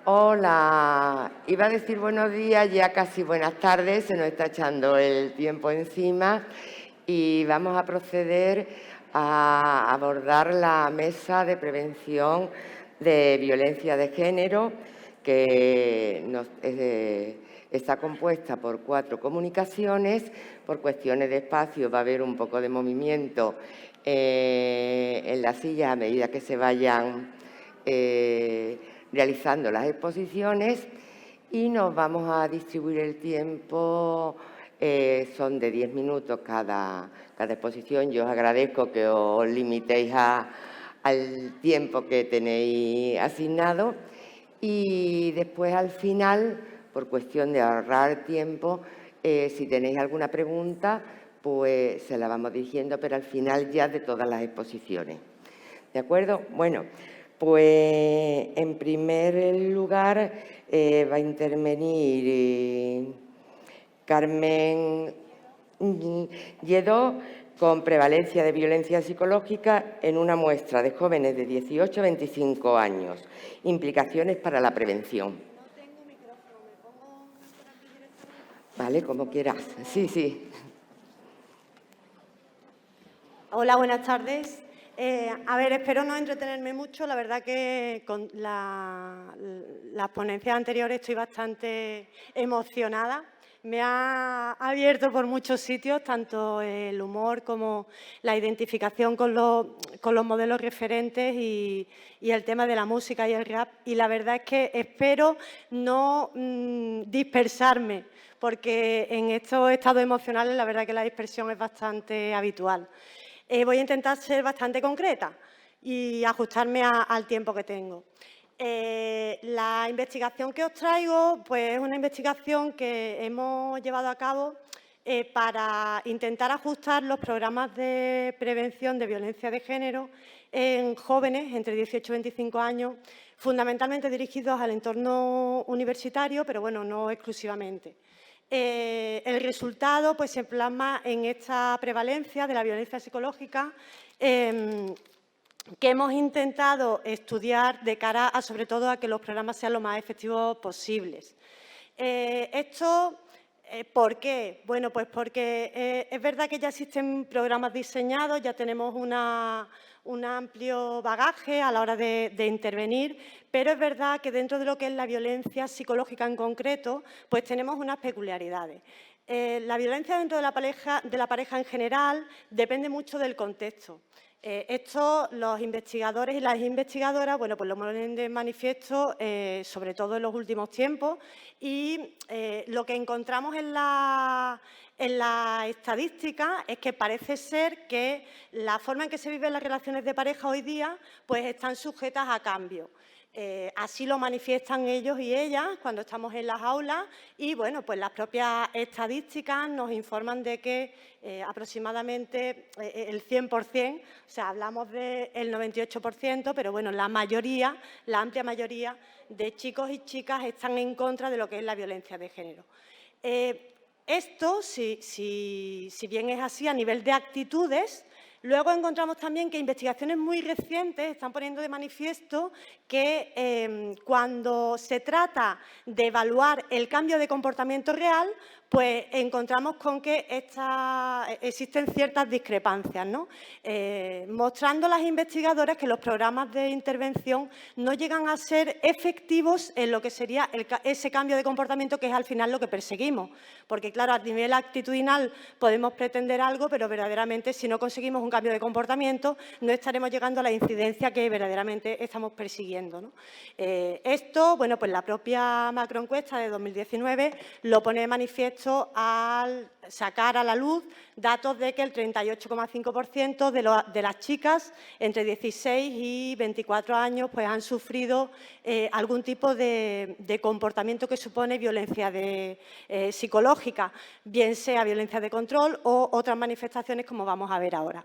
Hola, iba a decir buenos días, ya casi buenas tardes, se nos está echando el tiempo encima y vamos a proceder a abordar la mesa de prevención de violencia de género que está compuesta por 4 comunicaciones. Por cuestiones de espacio va a haber un poco de movimiento en las sillas a medida que se vayan realizando las exposiciones y nos vamos a distribuir el tiempo, son de 10 minutos cada exposición. Yo os agradezco que os limitéis al tiempo que tenéis asignado y después al final, por cuestión de ahorrar tiempo, si tenéis alguna pregunta, pues se la vamos dirigiendo, pero al final ya de todas las exposiciones. ¿De acuerdo? Bueno, pues en primer lugar va a intervenir Carmen Lledó con prevalencia de violencia psicológica en una muestra de jóvenes de 18 a 25 años. Implicaciones para la prevención. No tengo micrófono, ¿me pongo por aquí directamente? Vale, como quieras. Sí, sí. Hola, buenas tardes. A ver, espero no entretenerme mucho. La verdad que con las ponencias anteriores estoy bastante emocionada. Me ha abierto por muchos sitios, tanto el humor como la identificación con los modelos referentes y el tema de la música y el rap. Y la verdad es que espero no dispersarme, porque en estos estados emocionales la verdad que la dispersión es bastante habitual. Voy a intentar ser bastante concreta y ajustarme al tiempo que tengo. La investigación que os traigo pues, es una investigación que hemos llevado a cabo para intentar ajustar los programas de prevención de violencia de género en jóvenes entre 18 y 25 años, fundamentalmente dirigidos al entorno universitario, pero bueno, no exclusivamente. El resultado pues, se plasma en esta prevalencia de la violencia psicológica que hemos intentado estudiar de cara a, sobre todo, a que los programas sean lo más efectivos posibles. ¿Por qué? Bueno, pues porque es verdad que ya existen programas diseñados, ya tenemos un amplio bagaje a la hora de intervenir, pero es verdad que dentro de lo que es la violencia psicológica en concreto, pues tenemos unas peculiaridades. La violencia dentro de la pareja en general depende mucho del contexto. Esto los investigadores y las investigadoras bueno, pues lo ponen de manifiesto, sobre todo en los últimos tiempos, y lo que encontramos en la estadística es que parece ser que la forma en que se viven las relaciones de pareja hoy día pues están sujetas a cambio. Así lo manifiestan ellos y ellas cuando estamos en las aulas y, bueno, pues las propias estadísticas nos informan de que aproximadamente el 100%, o sea, hablamos del 98%, pero, bueno, la amplia mayoría de chicos y chicas están en contra de lo que es la violencia de género. Esto, si bien es así a nivel de actitudes, luego encontramos también que investigaciones muy recientes están poniendo de manifiesto que cuando se trata de evaluar el cambio de comportamiento real, pues encontramos con que existen ciertas discrepancias, ¿no? Mostrando las investigadoras que los programas de intervención no llegan a ser efectivos en lo que sería ese cambio de comportamiento que es al final lo que perseguimos. Porque, claro, a nivel actitudinal podemos pretender algo, pero verdaderamente si no conseguimos un cambio de comportamiento no estaremos llegando a la incidencia que verdaderamente estamos persiguiendo, ¿no? Esto, bueno, pues la propia macroencuesta de 2019 lo pone de manifiesto al sacar a la luz datos de que el 38,5% de las chicas entre 16 y 24 años pues, han sufrido algún tipo de comportamiento que supone violencia psicológica, bien sea violencia de control o otras manifestaciones como vamos a ver ahora.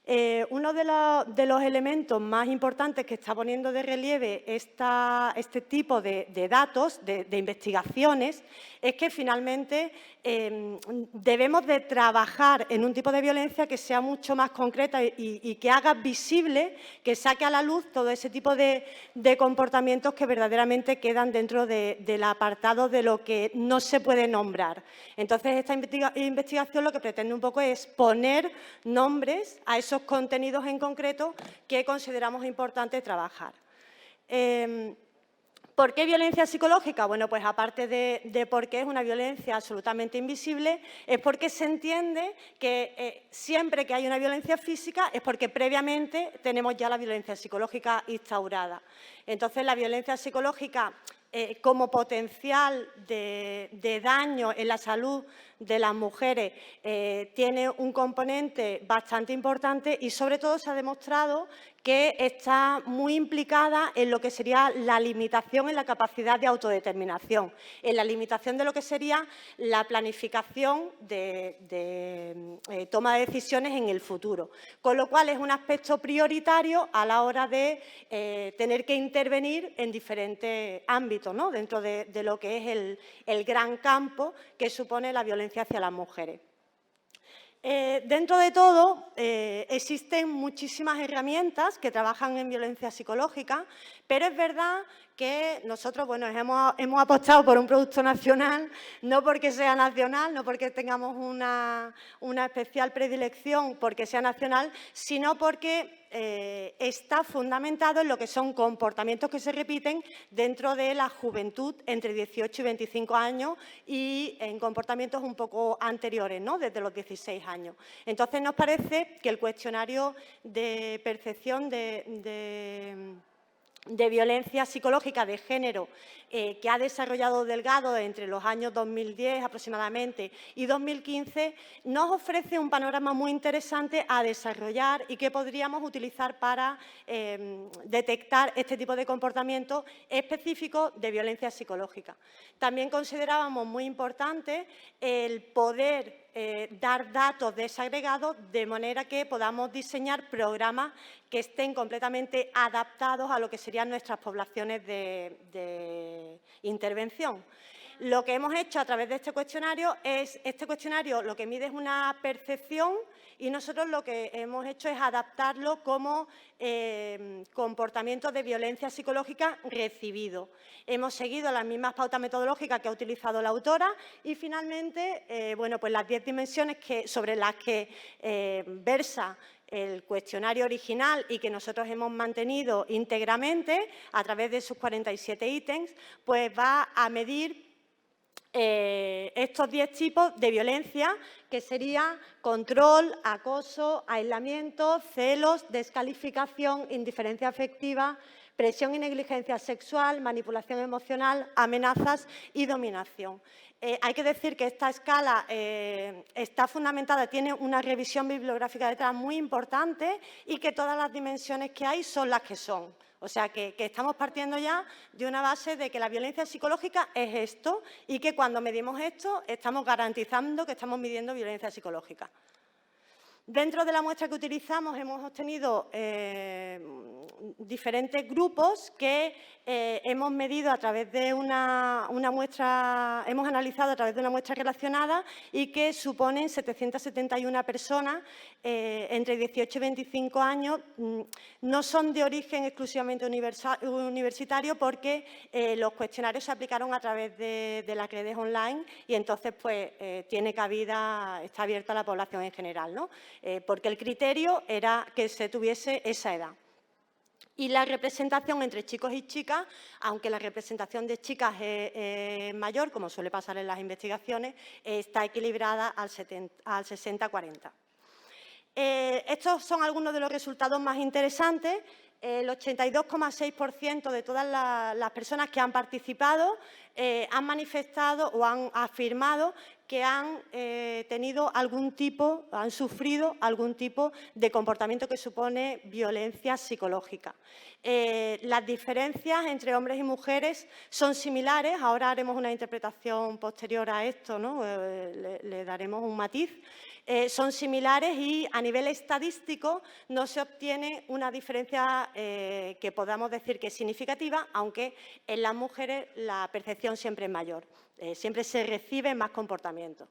Uno de los elementos más importantes que está poniendo de relieve este tipo de datos, de investigaciones, es que finalmente debemos de trabajar en un tipo de violencia que sea mucho más concreta y que haga visible, que saque a la luz todo ese tipo de comportamientos que verdaderamente quedan dentro del apartado de lo que no se puede nombrar. Entonces, esta investigación lo que pretende un poco es poner nombres a esos contenidos en concreto que consideramos importante trabajar. ¿Por qué violencia psicológica? Bueno, pues aparte de por qué es una violencia absolutamente invisible, es porque se entiende que siempre que hay una violencia física es porque previamente tenemos ya la violencia psicológica instaurada. Entonces, la violencia psicológica como potencial de daño en la salud de las mujeres tiene un componente bastante importante y sobre todo se ha demostrado que está muy implicada en lo que sería la limitación en la capacidad de autodeterminación, en la limitación de lo que sería la planificación de toma de decisiones en el futuro. Con lo cual es un aspecto prioritario a la hora de tener que intervenir en diferentes ámbitos, ¿no? Dentro de lo que es el gran campo que supone la violencia hacia las mujeres. Dentro de todo, existen muchísimas herramientas que trabajan en violencia psicológica, pero es verdad que nosotros hemos apostado por un producto nacional, no porque sea nacional, no porque tengamos una especial predilección porque sea nacional, sino porque está fundamentado en lo que son comportamientos que se repiten dentro de la juventud entre 18 y 25 años y en comportamientos un poco anteriores, ¿no? Desde los 16 años. Entonces, nos parece que el cuestionario de percepción de violencia psicológica de género que ha desarrollado Delgado entre los años 2010 aproximadamente y 2015 nos ofrece un panorama muy interesante a desarrollar y que podríamos utilizar para detectar este tipo de comportamientos específicos de violencia psicológica. También considerábamos muy importante el poder dar datos desagregados de manera que podamos diseñar programas que estén completamente adaptados a lo que serían nuestras poblaciones de intervención. Lo que hemos hecho a través de este cuestionario lo que mide es una percepción y nosotros lo que hemos hecho es adaptarlo como comportamiento de violencia psicológica recibido. Hemos seguido las mismas pautas metodológicas que ha utilizado la autora y finalmente, pues las 10 dimensiones sobre las que versa el cuestionario original y que nosotros hemos mantenido íntegramente a través de sus 47 ítems, pues va a medir estos 10 tipos de violencia, que sería control, acoso, aislamiento, celos, descalificación, indiferencia afectiva, presión y negligencia sexual, manipulación emocional, amenazas y dominación. Hay que decir que esta escala está fundamentada, tiene una revisión bibliográfica detrás muy importante y que todas las dimensiones que hay son las que son. O sea, que estamos partiendo ya de una base de que la violencia psicológica es esto y que cuando medimos esto estamos garantizando que estamos midiendo violencia psicológica. Dentro de la muestra que utilizamos hemos obtenido diferentes grupos que hemos medido a través de una muestra, hemos analizado a través de una muestra relacionada y que suponen 771 personas entre 18 y 25 años. No son de origen exclusivamente universitario porque los cuestionarios se aplicaron a través de las redes online y entonces pues tiene cabida, está abierta a la población en general, ¿no? Porque el criterio era que se tuviese esa edad. Y la representación entre chicos y chicas, aunque la representación de chicas es mayor, como suele pasar en las investigaciones, está equilibrada al 60-40. Estos son algunos de los resultados más interesantes. El 82,6% de todas las personas que han participado han manifestado o han afirmado que han han sufrido algún tipo de comportamiento que supone violencia psicológica. Las diferencias entre hombres y mujeres son similares. Ahora haremos una interpretación posterior a esto, ¿no? Le daremos un matiz. Son similares y a nivel estadístico no se obtiene una diferencia que podamos decir que es significativa, aunque en las mujeres la percepción siempre es mayor, siempre se recibe más comportamiento.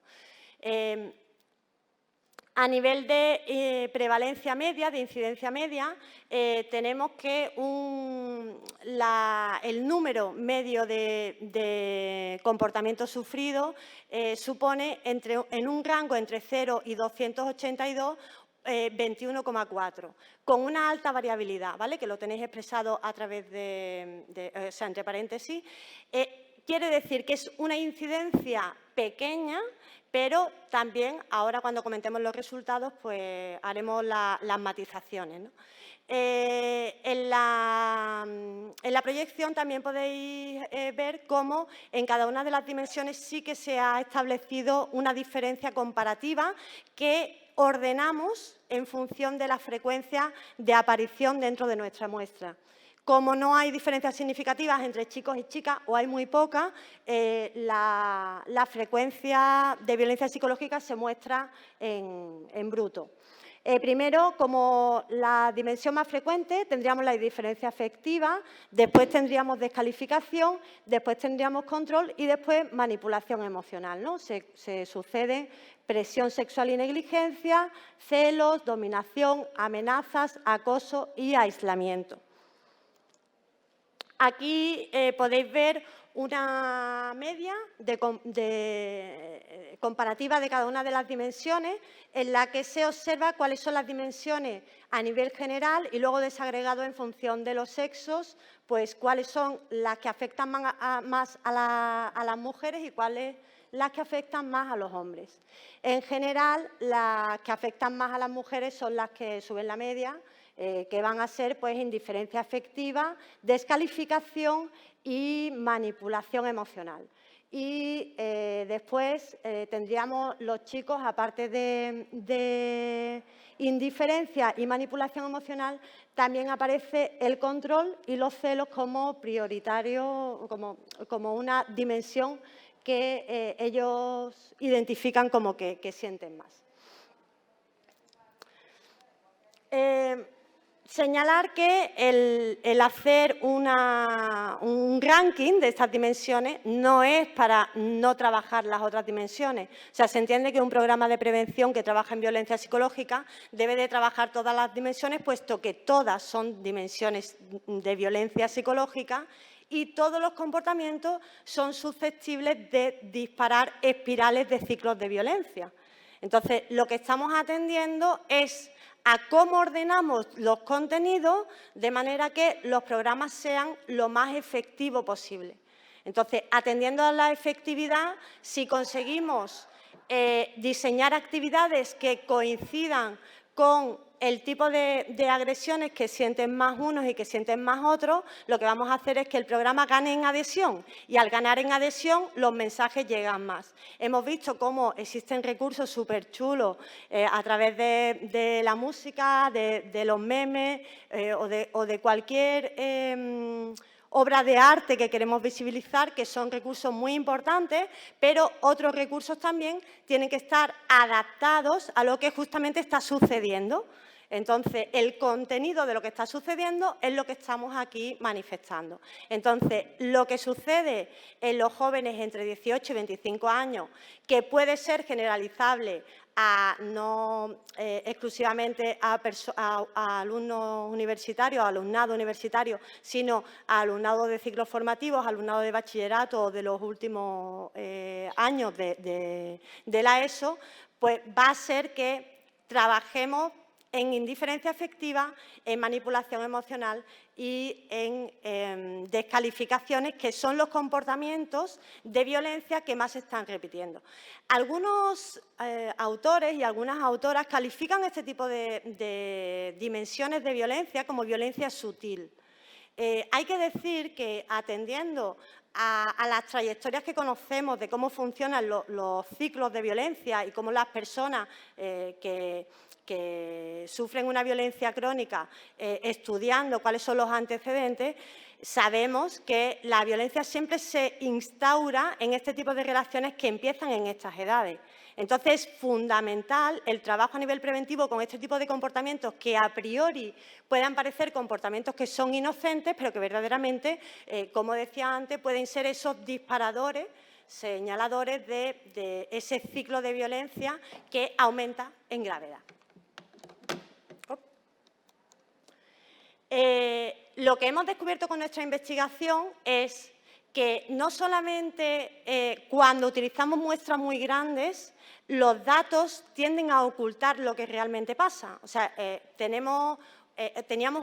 A nivel de prevalencia media, de incidencia media, tenemos que el número medio de comportamiento sufrido supone en un rango entre 0 y 282, 21,4, con una alta variabilidad, ¿vale? Que lo tenéis expresado a través o sea, entre paréntesis. Quiere decir que es una incidencia pequeña, pero también, ahora cuando comentemos los resultados, pues haremos las matizaciones, ¿no? En la proyección también podéis ver cómo en cada una de las dimensiones sí que se ha establecido una diferencia comparativa que ordenamos en función de la frecuencia de aparición dentro de nuestra muestra. Como no hay diferencias significativas entre chicos y chicas, o hay muy pocas, la frecuencia de violencia psicológica se muestra en bruto. Primero, como la dimensión más frecuente, tendríamos la indiferencia afectiva, después tendríamos descalificación, después tendríamos control y después manipulación emocional, ¿no? Se suceden presión sexual y negligencia, celos, dominación, amenazas, acoso y aislamiento. Aquí podéis ver una media comparativa de cada una de las dimensiones en la que se observa cuáles son las dimensiones a nivel general y luego desagregado en función de los sexos, pues cuáles son las que afectan más a las mujeres y cuáles las que afectan más a los hombres. En general, las que afectan más a las mujeres son las que suben la media, que van a ser pues, indiferencia afectiva, descalificación y manipulación emocional. Y después tendríamos los chicos, aparte de indiferencia y manipulación emocional, también aparece el control y los celos como prioritario, como una dimensión que ellos identifican como que sienten más. Señalar que el hacer un ranking de estas dimensiones no es para no trabajar las otras dimensiones. O sea, se entiende que un programa de prevención que trabaja en violencia psicológica debe de trabajar todas las dimensiones, puesto que todas son dimensiones de violencia psicológica y todos los comportamientos son susceptibles de disparar espirales de ciclos de violencia. Entonces, lo que estamos atendiendo es a cómo ordenamos los contenidos de manera que los programas sean lo más efectivo posible. Entonces, atendiendo a la efectividad, si conseguimos diseñar actividades que coincidan con el tipo de agresiones que sienten más unos y que sienten más otros, lo que vamos a hacer es que el programa gane en adhesión y al ganar en adhesión los mensajes llegan más. Hemos visto cómo existen recursos súper chulos a través de la música, de los memes o de cualquier obra de arte que queremos visibilizar, que son recursos muy importantes, pero otros recursos también tienen que estar adaptados a lo que justamente está sucediendo. Entonces, el contenido de lo que está sucediendo es lo que estamos aquí manifestando. Entonces, lo que sucede en los jóvenes entre 18 y 25 años, que puede ser generalizable no exclusivamente a alumnos universitarios, a alumnado universitario, sino a alumnado de ciclos formativos, alumnado de bachillerato o de los últimos años de la ESO, pues va a ser que trabajemos en indiferencia afectiva, en manipulación emocional y en descalificaciones, que son los comportamientos de violencia que más se están repitiendo. Algunos autores y algunas autoras califican este tipo de dimensiones de violencia como violencia sutil. Hay que decir que atendiendo a las trayectorias que conocemos de cómo funcionan los ciclos de violencia y cómo las personas que sufren una violencia crónica, estudiando cuáles son los antecedentes, sabemos que la violencia siempre se instaura en este tipo de relaciones que empiezan en estas edades. Entonces, es fundamental el trabajo a nivel preventivo con este tipo de comportamientos que a priori puedan parecer comportamientos que son inocentes, pero que verdaderamente, como decía antes, pueden ser esos disparadores, señaladores de ese ciclo de violencia que aumenta en gravedad. Lo que hemos descubierto con nuestra investigación es que no solamente cuando utilizamos muestras muy grandes, los datos tienden a ocultar lo que realmente pasa. O sea, teníamos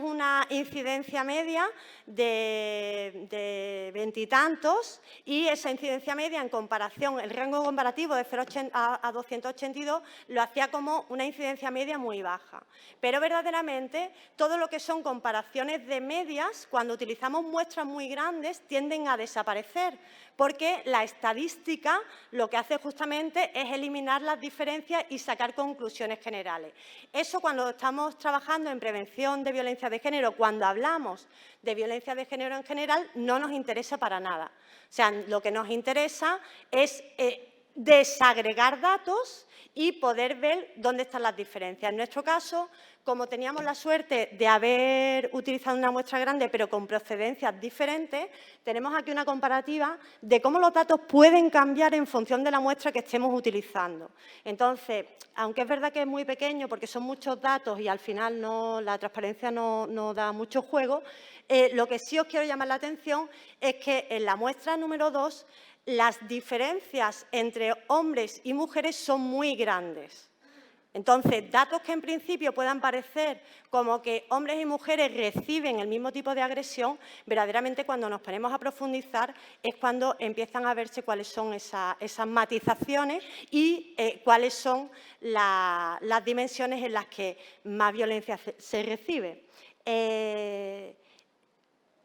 una incidencia media de 20 y tantos y esa incidencia media en comparación, el rango comparativo de 0 a 282 lo hacía como una incidencia media muy baja. Pero verdaderamente todo lo que son comparaciones de medias, cuando utilizamos muestras muy grandes, tienden a desaparecer porque la estadística lo que hace justamente es eliminar las diferencias y sacar conclusiones generales. Eso cuando estamos trabajando en prevención de violencia de género, cuando hablamos de violencia de género en general, no nos interesa para nada. O sea, lo que nos interesa es desagregar datos y poder ver dónde están las diferencias. En nuestro caso, como teníamos la suerte de haber utilizado una muestra grande pero con procedencias diferentes, tenemos aquí una comparativa de cómo los datos pueden cambiar en función de la muestra que estemos utilizando. Entonces, aunque es verdad que es muy pequeño porque son muchos datos y al final la transparencia no da mucho juego, lo que sí os quiero llamar la atención es que en la muestra número 2 las diferencias entre hombres y mujeres son muy grandes. Entonces, datos que en principio puedan parecer como que hombres y mujeres reciben el mismo tipo de agresión, verdaderamente cuando nos ponemos a profundizar es cuando empiezan a verse cuáles son esas matizaciones y cuáles son las dimensiones en las que más violencia se recibe.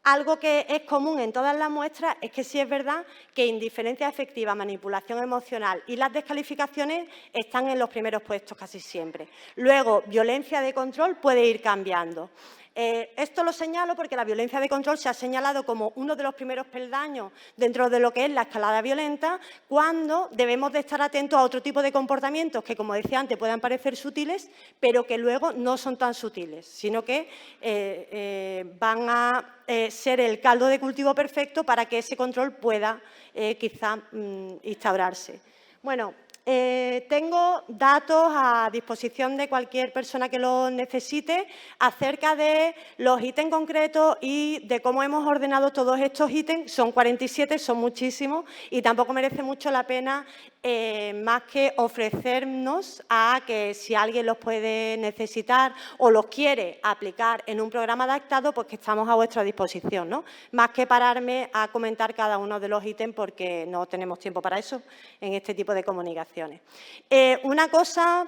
Algo que es común en todas las muestras es que sí es verdad que indiferencia afectiva, manipulación emocional y las descalificaciones están en los primeros puestos casi siempre. Luego, violencia de control puede ir cambiando. Esto lo señalo porque la violencia de control se ha señalado como uno de los primeros peldaños dentro de lo que es la escalada violenta, cuando debemos de estar atentos a otro tipo de comportamientos que, como decía antes, puedan parecer sutiles, pero que luego no son tan sutiles, sino que van a ser el caldo de cultivo perfecto para que ese control pueda quizá instaurarse. Bueno, tengo datos a disposición de cualquier persona que los necesite acerca de los ítems concretos y de cómo hemos ordenado todos estos ítems. Son 47, son muchísimos y tampoco merece mucho la pena más que ofrecernos a que si alguien los puede necesitar o los quiere aplicar en un programa adaptado, pues que estamos a vuestra disposición, ¿no? Más que pararme a comentar cada uno de los ítems porque no tenemos tiempo para eso en este tipo de comunicaciones. Una cosa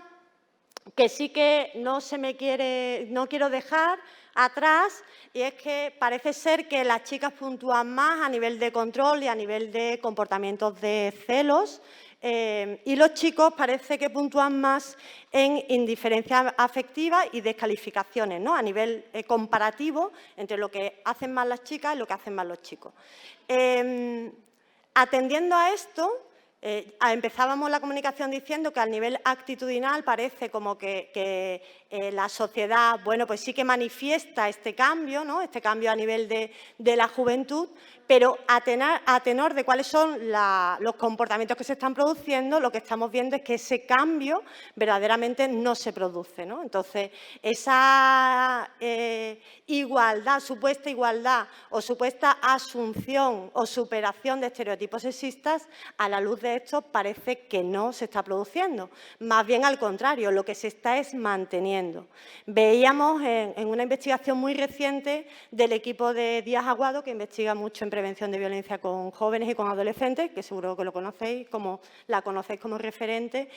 que sí que no quiero dejar atrás, y es que parece ser que las chicas puntúan más a nivel de control y a nivel de comportamientos de celos, y los chicos parece que puntúan más en indiferencia afectiva y descalificaciones, ¿no? A nivel comparativo entre lo que hacen más las chicas y lo que hacen más los chicos. Atendiendo a esto, empezábamos la comunicación diciendo que a nivel actitudinal parece como que la sociedad, bueno, pues sí que manifiesta este cambio, ¿no? Este cambio a nivel de la juventud, pero a tenor de cuáles son los comportamientos que se están produciendo, lo que estamos viendo es que ese cambio verdaderamente no se produce, ¿no? Entonces, esa igualdad, supuesta igualdad o supuesta asunción o superación de estereotipos sexistas, a la luz de esto parece que no se está produciendo. Más bien al contrario, lo que se está es manteniendo. Veíamos en una investigación muy reciente del equipo de Díaz Aguado, que investiga mucho en prevención de violencia con jóvenes y con adolescentes, que seguro que lo conocéis, la conocéis como referente,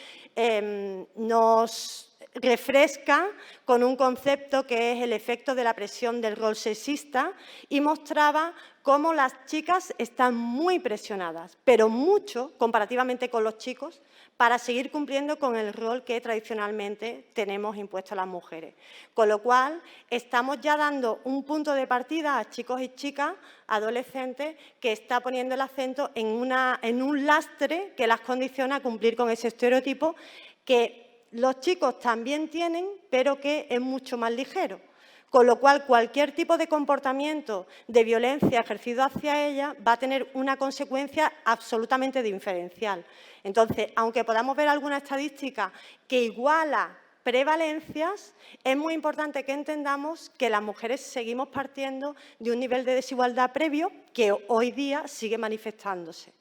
nos refresca con un concepto que es el efecto de la presión del rol sexista y mostraba cómo las chicas están muy presionadas, pero mucho, comparativamente con los chicos, para seguir cumpliendo con el rol que tradicionalmente tenemos impuesto a las mujeres. Con lo cual, estamos ya dando un punto de partida a chicos y chicas, adolescentes, que está poniendo el acento en un lastre que las condiciona a cumplir con ese estereotipo que los chicos también tienen, pero que es mucho más ligero. Con lo cual, cualquier tipo de comportamiento de violencia ejercido hacia ella va a tener una consecuencia absolutamente diferencial. Entonces, aunque podamos ver alguna estadística que iguala prevalencias, es muy importante que entendamos que las mujeres seguimos partiendo de un nivel de desigualdad previo que hoy día sigue manifestándose.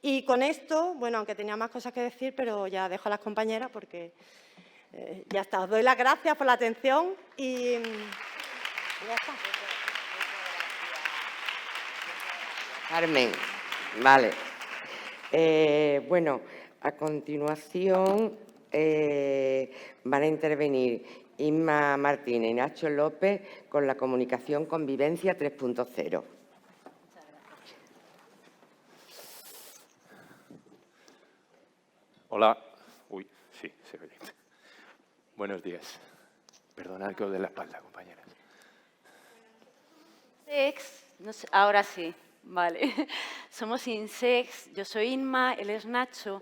Y con esto, bueno, aunque tenía más cosas que decir, pero ya dejo a las compañeras porque ya está. Os doy las gracias por la atención y ya está. Carmen, vale. Bueno, a continuación van a intervenir Inma Martínez y Nacho López con la comunicación Convivencia 3.0. Hola. Uy, sí, se ve bien. Buenos días. Perdonad que os dé la espalda, compañeras. No sé, ahora sí, vale. Somos INSEX, yo soy Inma, él es Nacho.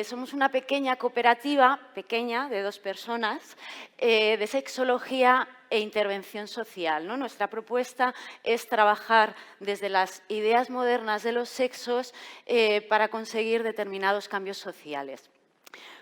Somos una pequeña cooperativa, pequeña, de 2 personas, de sexología e intervención social, ¿no? Nuestra propuesta es trabajar desde las ideas modernas de los sexos para conseguir determinados cambios sociales.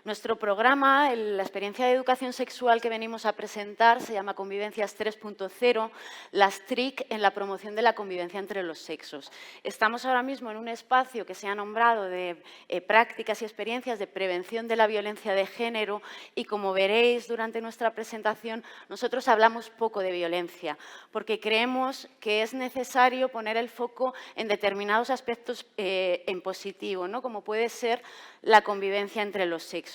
Nuestro programa, la experiencia de educación sexual que venimos a presentar, se llama Convivencias 3.0, las TRIC en la promoción de la convivencia entre los sexos. Estamos ahora mismo en un espacio que se ha nombrado de prácticas y experiencias de prevención de la violencia de género y, como veréis durante nuestra presentación, nosotros hablamos poco de violencia porque creemos que es necesario poner el foco en determinados aspectos en positivo, ¿no? Como puede ser la convivencia entre los sexos.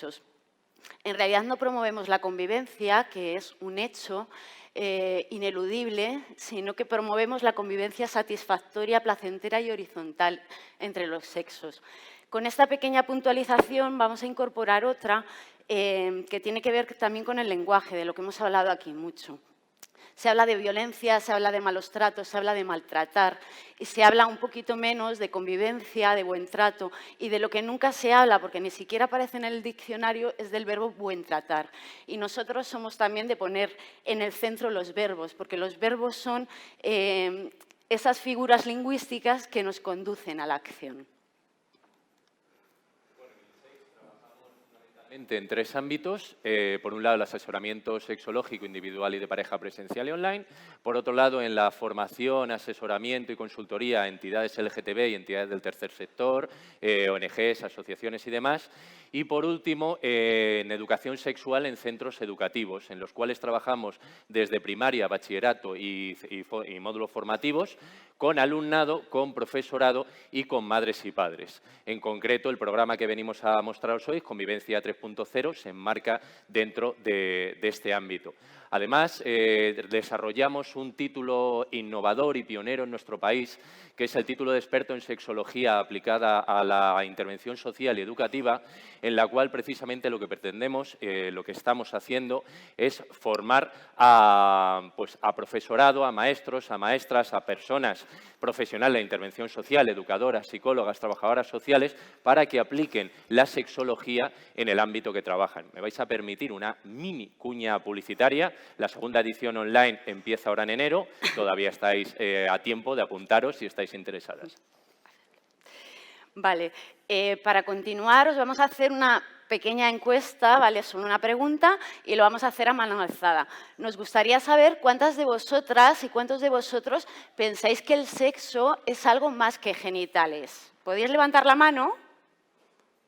En realidad no promovemos la convivencia, que es un hecho ineludible, sino que promovemos la convivencia satisfactoria, placentera y horizontal entre los sexos. Con esta pequeña puntualización vamos a incorporar otra que tiene que ver también con el lenguaje, de lo que hemos hablado aquí mucho. Se habla de violencia, se habla de malos tratos, se habla de maltratar y se habla un poquito menos de convivencia, de buen trato y de lo que nunca se habla, porque ni siquiera aparece en el diccionario, es del verbo buen tratar. Y nosotros somos también de poner en el centro los verbos, porque los verbos son esas figuras lingüísticas que nos conducen a la acción. En 3 ámbitos. Por un lado, el asesoramiento sexológico individual y de pareja presencial y online. Por otro lado, en la formación, asesoramiento y consultoría a entidades LGTB y entidades del tercer sector, ONGs, asociaciones y demás. Y, por último, en educación sexual en centros educativos, en los cuales trabajamos desde primaria, bachillerato y módulos formativos, con alumnado, con profesorado y con madres y padres. En concreto, el programa que venimos a mostraros hoy, Convivencia 3.0, se enmarca dentro de este ámbito. Además, desarrollamos un título innovador y pionero en nuestro país, que es el título de experto en sexología aplicada a la intervención social y educativa, en la cual precisamente lo que pretendemos, lo que estamos haciendo, es formar a profesorado, a maestros, a maestras, a personas profesionales de intervención social, educadoras, psicólogas, trabajadoras sociales, para que apliquen la sexología en el ámbito que trabajan. Me vais a permitir una mini cuña publicitaria. La segunda edición online empieza ahora en enero. Todavía estáis a tiempo de apuntaros si estáis interesadas. Vale, para continuar os vamos a hacer una pequeña encuesta, ¿vale? Solo una pregunta y lo vamos a hacer a mano alzada. Nos gustaría saber cuántas de vosotras y cuántos de vosotros pensáis que el sexo es algo más que genitales. ¿Podéis levantar la mano?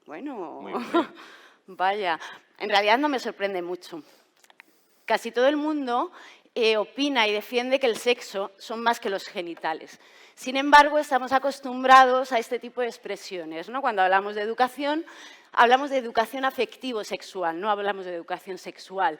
Bueno, Muy bien. Vaya, en realidad no me sorprende mucho. Casi todo el mundo opina y defiende que el sexo son más que los genitales. Sin embargo, estamos acostumbrados a este tipo de expresiones, ¿no? Cuando hablamos de educación afectivo-sexual, no hablamos de educación sexual.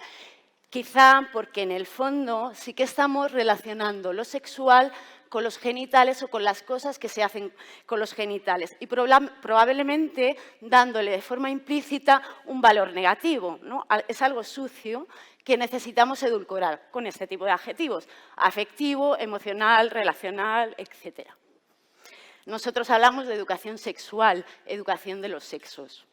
Quizá porque en el fondo sí que estamos relacionando lo sexual con los genitales o con las cosas que se hacen con los genitales y probablemente dándole de forma implícita un valor negativo, ¿no? Es algo sucio que necesitamos edulcorar con este tipo de adjetivos: afectivo, emocional, relacional, etc. Nosotros hablamos de educación sexual, educación de los sexos.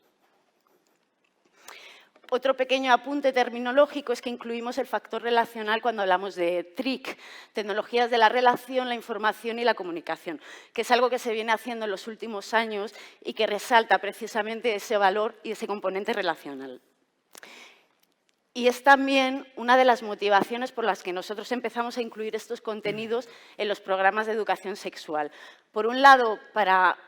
Otro pequeño apunte terminológico es que incluimos el factor relacional cuando hablamos de TRIC, tecnologías de la relación, la información y la comunicación, que es algo que se viene haciendo en los últimos años y que resalta precisamente ese valor y ese componente relacional. Y es también una de las motivaciones por las que nosotros empezamos a incluir estos contenidos en los programas de educación sexual. Por un lado, para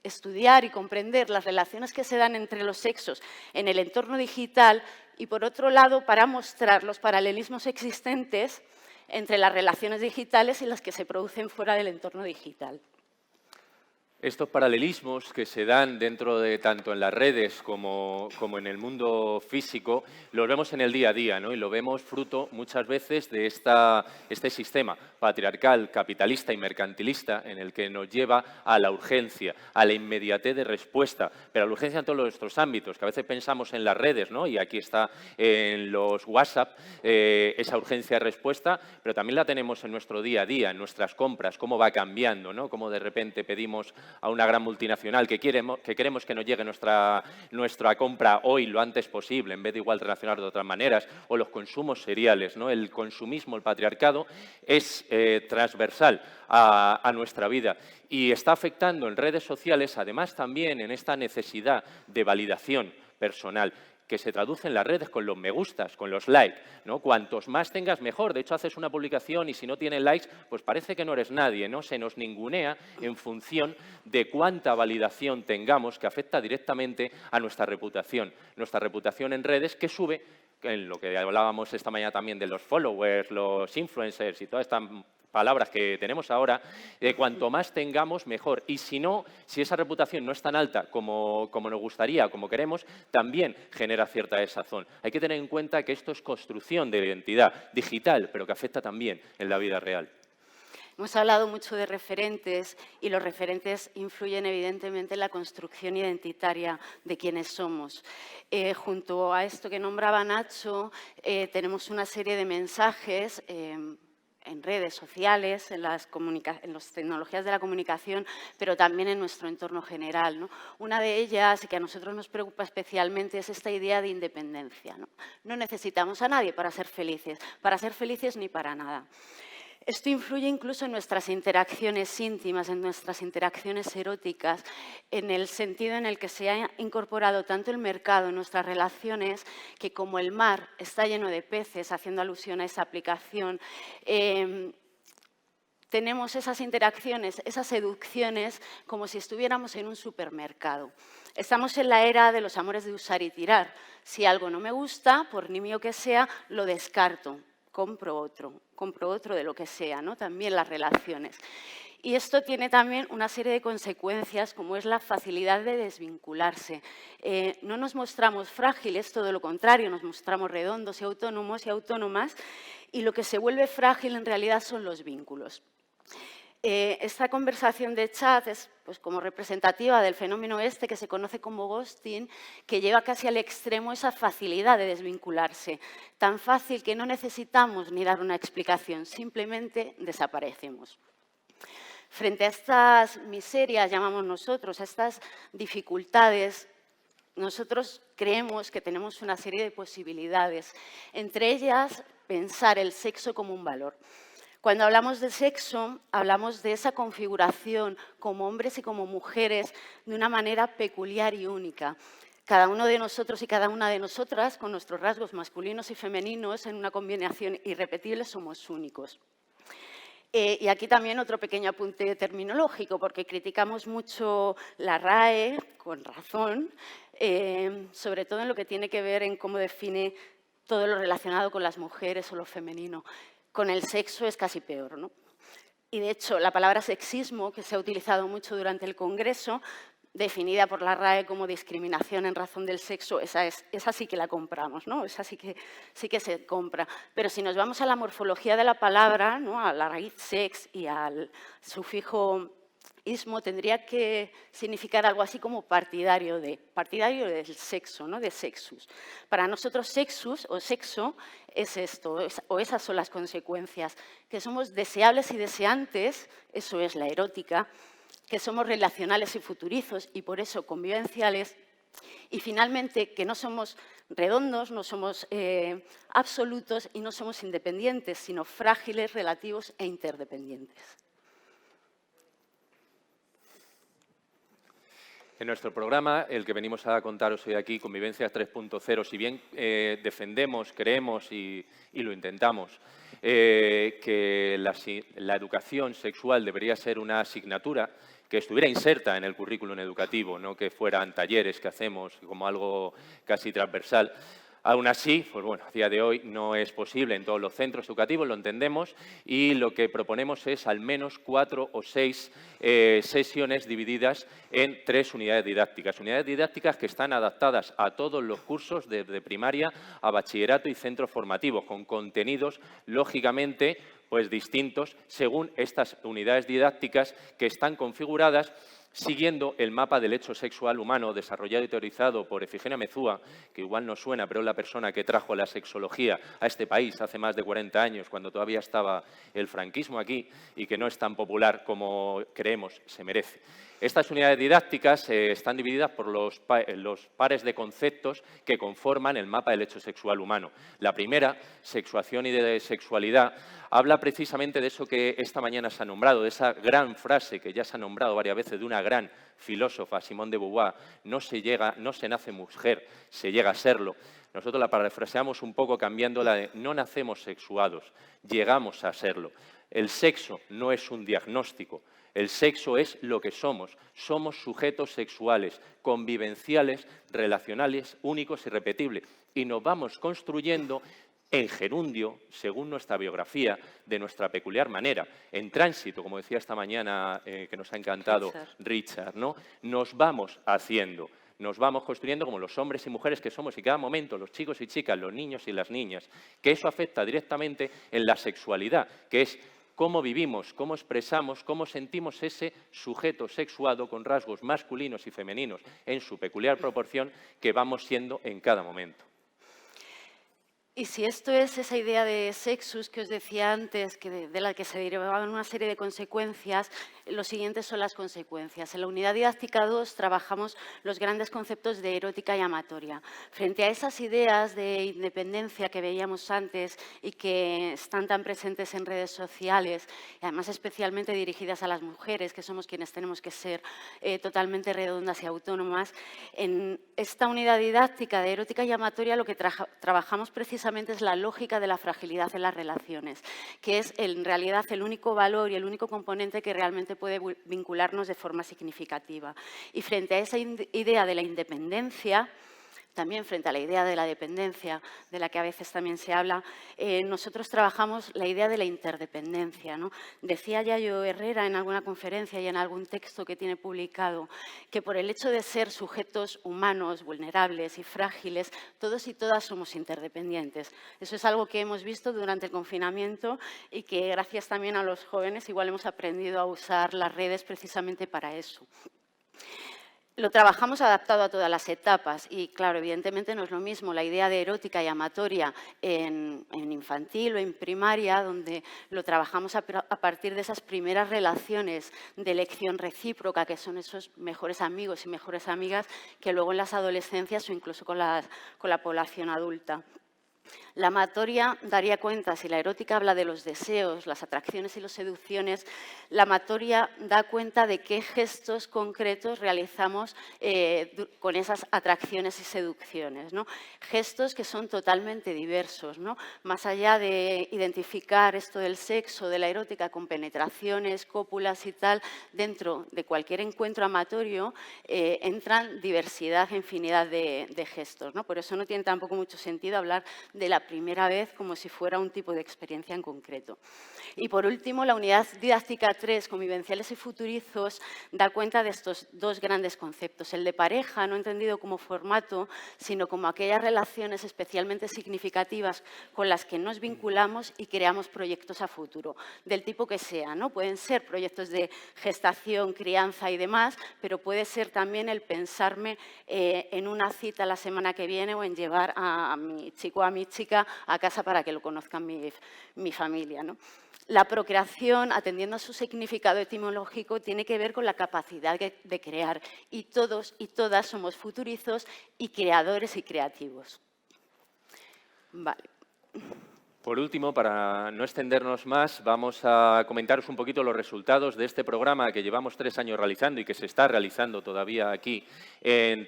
estudiar y comprender las relaciones que se dan entre los sexos en el entorno digital y, por otro lado, para mostrar los paralelismos existentes entre las relaciones digitales y las que se producen fuera del entorno digital. Estos paralelismos que se dan dentro de tanto en las redes como en el mundo físico, los vemos en el día a día, ¿no? Y lo vemos fruto muchas veces de este sistema patriarcal, capitalista y mercantilista en el que nos lleva a la urgencia, a la inmediatez de respuesta, pero a la urgencia en todos nuestros ámbitos, que a veces pensamos en las redes, ¿no? Y aquí está en los WhatsApp esa urgencia de respuesta, pero también la tenemos en nuestro día a día, en nuestras compras, cómo va cambiando, ¿no? Cómo de repente pedimos a una gran multinacional que queremos que nos llegue nuestra compra hoy lo antes posible, en vez de igual relacionar de otras maneras, o los consumos seriales, ¿no? El consumismo, el patriarcado, es transversal a nuestra vida y está afectando en redes sociales, además también en esta necesidad de validación personal, que se traduce en las redes con los me gustas, con los likes, ¿no? Cuantos más tengas, mejor. De hecho, haces una publicación y si no tiene likes, pues parece que no eres nadie, ¿no? Se nos ningunea en función de cuánta validación tengamos, que afecta directamente a nuestra reputación. Nuestra reputación en redes que sube, en lo que hablábamos esta mañana también de los followers, los influencers y todas estas palabras que tenemos ahora, cuanto más tengamos, mejor. Y si no, si esa reputación no es tan alta como nos gustaría, como queremos, también genera cierta desazón. Hay que tener en cuenta que esto es construcción de identidad digital, pero que afecta también en la vida real. Hemos hablado mucho de referentes y los referentes influyen evidentemente en la construcción identitaria de quienes somos. Junto a esto que nombraba Nacho, tenemos una serie de mensajes en redes sociales, en las tecnologías de la comunicación, pero también en nuestro entorno general, ¿no? Una de ellas, y que a nosotros nos preocupa especialmente, es esta idea de independencia, ¿no? No necesitamos a nadie para ser felices ni para nada. Esto influye incluso en nuestras interacciones íntimas, en nuestras interacciones eróticas, en el sentido en el que se ha incorporado tanto el mercado en nuestras relaciones, que como el mar está lleno de peces, haciendo alusión a esa aplicación, tenemos esas interacciones, esas seducciones, como si estuviéramos en un supermercado. Estamos en la era de los amores de usar y tirar. Si algo no me gusta, por ni mío que sea, lo descarto. Compro otro de lo que sea, ¿no? También las relaciones. Y esto tiene también una serie de consecuencias, como es la facilidad de desvincularse. No nos mostramos frágiles, todo lo contrario, nos mostramos redondos y autónomos y autónomas, y lo que se vuelve frágil en realidad son los vínculos. Esta conversación de chat es pues, como representativa del fenómeno que se conoce como ghosting, que lleva casi al extremo esa facilidad de desvincularse. Tan fácil que no necesitamos ni dar una explicación, simplemente desaparecemos. Frente a estas miserias, llamamos nosotros, a estas dificultades, nosotros creemos que tenemos una serie de posibilidades. Entre ellas, pensar el sexo como un valor. Cuando hablamos de sexo, hablamos de esa configuración como hombres y como mujeres de una manera peculiar y única. Cada uno de nosotros y cada una de nosotras, con nuestros rasgos masculinos y femeninos, en una combinación irrepetible, somos únicos. Y aquí también otro pequeño apunte terminológico, porque criticamos mucho la RAE, con razón, sobre todo en lo que tiene que ver en cómo define todo lo relacionado con las mujeres o lo femenino. Con el sexo es casi peor, ¿no? Y, de hecho, la palabra sexismo, que se ha utilizado mucho durante el Congreso, definida por la RAE como discriminación en razón del sexo, esa sí que la compramos, ¿no? Esa sí que se compra. Pero si nos vamos a la morfología de la palabra, ¿no?, a la raíz sex y al sufijo ismo, tendría que significar algo así como partidario del sexo, ¿no?, de sexus. Para nosotros sexus o sexo es esto, o esas son las consecuencias, que somos deseables y deseantes, eso es la erótica, que somos relacionales y futurizos y por eso convivenciales, y finalmente que no somos redondos, no somos absolutos y no somos independientes, sino frágiles, relativos e interdependientes. En nuestro programa, el que venimos a contaros hoy aquí, Convivencia 3.0, si bien defendemos, creemos y lo intentamos, que la educación sexual debería ser una asignatura que estuviera inserta en el currículum educativo, no que fueran talleres que hacemos como algo casi transversal. Aún así, pues bueno, a día de hoy no es posible en todos los centros educativos, lo entendemos, y lo que proponemos es al menos 4 o 6 sesiones divididas en 3 unidades didácticas que están adaptadas a todos los cursos, desde primaria a bachillerato y centros formativos, con contenidos, lógicamente, pues distintos según estas unidades didácticas que están configuradas siguiendo el mapa del hecho sexual humano desarrollado y teorizado por Efigenia Mezúa, que igual no suena, pero es la persona que trajo la sexología a este país hace más de 40 años, cuando todavía estaba el franquismo aquí, y que no es tan popular como creemos se merece. Estas unidades didácticas están divididas por los pares de conceptos que conforman el mapa del hecho sexual humano. La primera, sexuación y de sexualidad, habla precisamente de eso que esta mañana se ha nombrado, de esa gran frase que ya se ha nombrado varias veces de una gran filósofa, Simone de Beauvoir: no se nace mujer, se llega a serlo. Nosotros la parafraseamos un poco cambiándola de no nacemos sexuados, llegamos a serlo. El sexo no es un diagnóstico. El sexo es lo que somos. Somos sujetos sexuales, convivenciales, relacionales, únicos y repetibles. Y nos vamos construyendo en gerundio, según nuestra biografía, de nuestra peculiar manera. En tránsito, como decía esta mañana, que nos ha encantado Richard, ¿no? Nos vamos haciendo. Nos vamos construyendo como los hombres y mujeres que somos y cada momento, los chicos y chicas, los niños y las niñas, que eso afecta directamente en la sexualidad, que es cómo vivimos, cómo expresamos, cómo sentimos ese sujeto sexuado con rasgos masculinos y femeninos en su peculiar proporción que vamos siendo en cada momento. Y si esto es esa idea de sexus que os decía antes, de la que se derivaban una serie de consecuencias, lo siguiente son las consecuencias. En la unidad didáctica 2 trabajamos los grandes conceptos de erótica y amatoria. Frente a esas ideas de independencia que veíamos antes y que están tan presentes en redes sociales, y además especialmente dirigidas a las mujeres, que somos quienes tenemos que ser totalmente redondas y autónomas, en esta unidad didáctica de erótica y amatoria lo que trabajamos precisamente es la lógica de la fragilidad en las relaciones, que es en realidad el único valor y el único componente que realmente puede vincularnos de forma significativa. Y frente a esa idea de la independencia, también frente a la idea de la dependencia, de la que a veces también se habla, nosotros trabajamos la idea de la interdependencia, ¿no? Decía Yayo Herrera en alguna conferencia y en algún texto que tiene publicado que por el hecho de ser sujetos humanos, vulnerables y frágiles, todos y todas somos interdependientes. Eso es algo que hemos visto durante el confinamiento y que gracias también a los jóvenes igual hemos aprendido a usar las redes precisamente para eso. Lo trabajamos adaptado a todas las etapas y, claro, evidentemente no es lo mismo la idea de erótica y amatoria en infantil o en primaria, donde lo trabajamos a partir de esas primeras relaciones de elección recíproca, que son esos mejores amigos y mejores amigas, que luego en las adolescencias o incluso con la población adulta. La amatoria daría cuenta, si la erótica habla de los deseos, las atracciones y las seducciones, la amatoria da cuenta de qué gestos concretos realizamos con esas atracciones y seducciones, ¿no? Gestos que son totalmente diversos, ¿no? Más allá de identificar esto del sexo, de la erótica con penetraciones, cópulas y tal, dentro de cualquier encuentro amatorio entran diversidad e infinidad de gestos, ¿no? Por eso no tiene tampoco mucho sentido hablar de la primera vez como si fuera un tipo de experiencia en concreto. Y por último, la unidad didáctica 3, convivenciales y futurizos, da cuenta de estos dos grandes conceptos. El de pareja, no entendido como formato, sino como aquellas relaciones especialmente significativas con las que nos vinculamos y creamos proyectos a futuro, del tipo que sea, ¿no? Pueden ser proyectos de gestación, crianza y demás, pero puede ser también el pensarme en una cita la semana que viene o en llevar a mi chico o a mi chica a casa para que lo conozcan mi familia, ¿no? La procreación, atendiendo a su significado etimológico, tiene que ver con la capacidad de crear. Y todos y todas somos futurizos y creadores y creativos. Vale. Por último, para no extendernos más, vamos a comentaros un poquito los resultados de este programa que llevamos 3 años realizando y que se está realizando todavía aquí en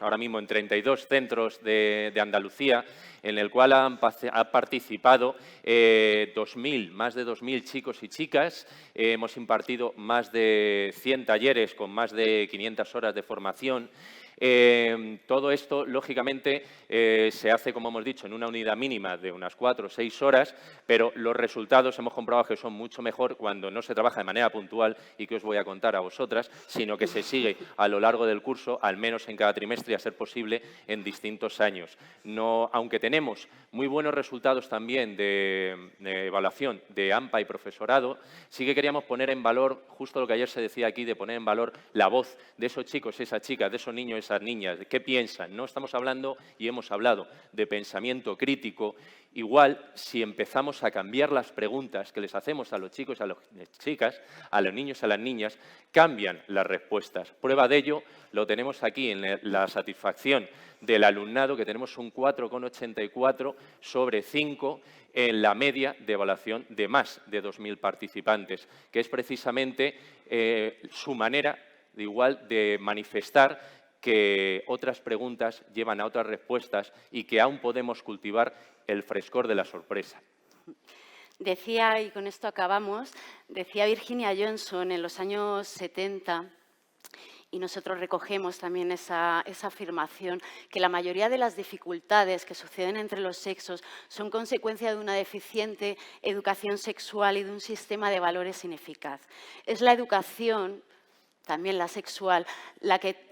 ahora mismo en 32 centros de Andalucía, en el cual han participado más de 2.000 chicos y chicas. Hemos impartido más de 100 talleres con más de 500 horas de formación. Todo esto, lógicamente, se hace, como hemos dicho, en una unidad mínima de unas 4 o 6 horas, pero los resultados hemos comprobado que son mucho mejor cuando no se trabaja de manera puntual, y que os voy a contar a vosotras, sino que se sigue a lo largo del curso, al menos en cada trimestre, y a ser posible en distintos años. Aunque tenemos muy buenos resultados también de evaluación de AMPA y profesorado, sí que queríamos poner en valor, justo lo que ayer se decía aquí, de poner en valor la voz de esos chicos, esas chicas, de esos niños, esas niñas, de qué piensan. No estamos hablando, y hemos hablado, de pensamiento crítico. Igual, si empezamos a cambiar las preguntas que les hacemos a los chicos y a las chicas, a los niños y a las niñas, cambian las respuestas. Prueba de ello lo tenemos aquí en la satisfacción del alumnado, que tenemos un 4,84 sobre 5 en la media de evaluación de más de 2.000 participantes, que es precisamente su manera de manifestar que otras preguntas llevan a otras respuestas y que aún podemos cultivar el frescor de la sorpresa. Decía, y con esto acabamos, decía Virginia Johnson en los años 70, y nosotros recogemos también esa afirmación, que la mayoría de las dificultades que suceden entre los sexos son consecuencia de una deficiente educación sexual y de un sistema de valores ineficaz. Es la educación, también la sexual,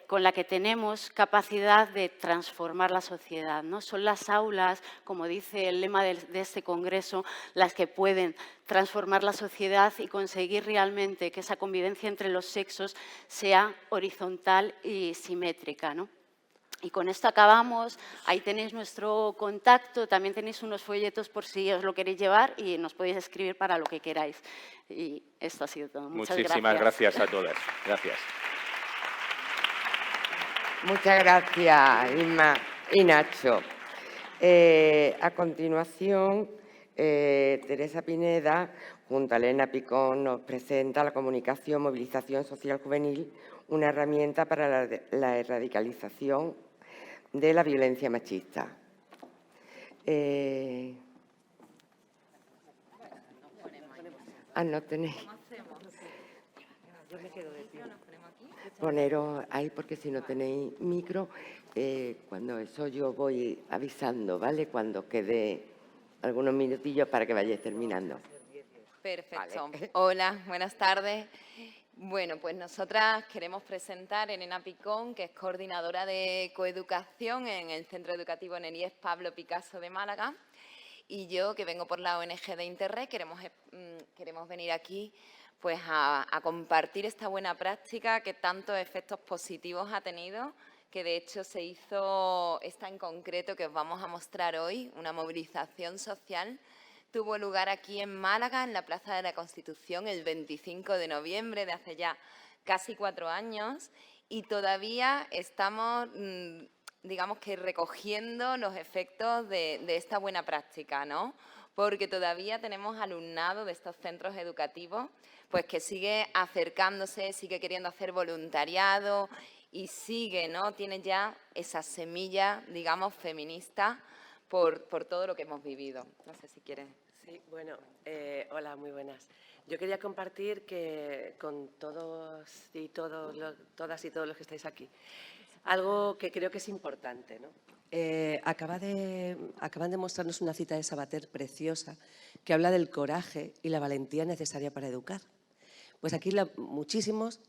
con la que tenemos capacidad de transformar la sociedad, ¿no? Son las aulas, como dice el lema de este congreso, las que pueden transformar la sociedad y conseguir realmente que esa convivencia entre los sexos sea horizontal y simétrica, ¿no? Y con esto acabamos. Ahí tenéis nuestro contacto, también tenéis unos folletos por si os lo queréis llevar y nos podéis escribir para lo que queráis. Y esto ha sido todo. Muchísimas gracias a todas. Gracias. Muchas gracias, Inma y Nacho. A continuación, Teresa Pineda, junto a Elena Picón, nos presenta la comunicación, movilización social juvenil, una herramienta para la erradicalización de la violencia machista. No tenéis. Poneros ahí, porque si no tenéis micro, cuando eso yo voy avisando, ¿vale? Cuando quede algunos minutillos para que vayáis terminando. Perfecto. Vale. Hola, buenas tardes. Bueno, pues nosotras queremos presentar a Elena Picón, que es coordinadora de coeducación en el Centro Educativo Neriez Pablo Picasso de Málaga, y yo, que vengo por la ONG de Interreg, queremos venir aquí pues a compartir esta buena práctica que tantos efectos positivos ha tenido, que de hecho se hizo esta en concreto que os vamos a mostrar hoy, una movilización social. Tuvo lugar aquí en Málaga, en la Plaza de la Constitución, el 25 de noviembre de hace ya casi 4 años, y todavía estamos, digamos que recogiendo los efectos de esta buena práctica, ¿no? Porque todavía tenemos alumnado de estos centros educativos pues que sigue acercándose, sigue queriendo hacer voluntariado y sigue, ¿no? Tiene ya esa semilla, digamos, feminista por todo lo que hemos vivido. No sé si quieres. Sí, bueno, hola, muy buenas. Yo quería compartir que con todas y todos los que estáis aquí, algo que creo que es importante, ¿no? Acaban de mostrarnos una cita de Sabater preciosa que habla del coraje y la valentía necesaria para educar. Pues aquí muchísimas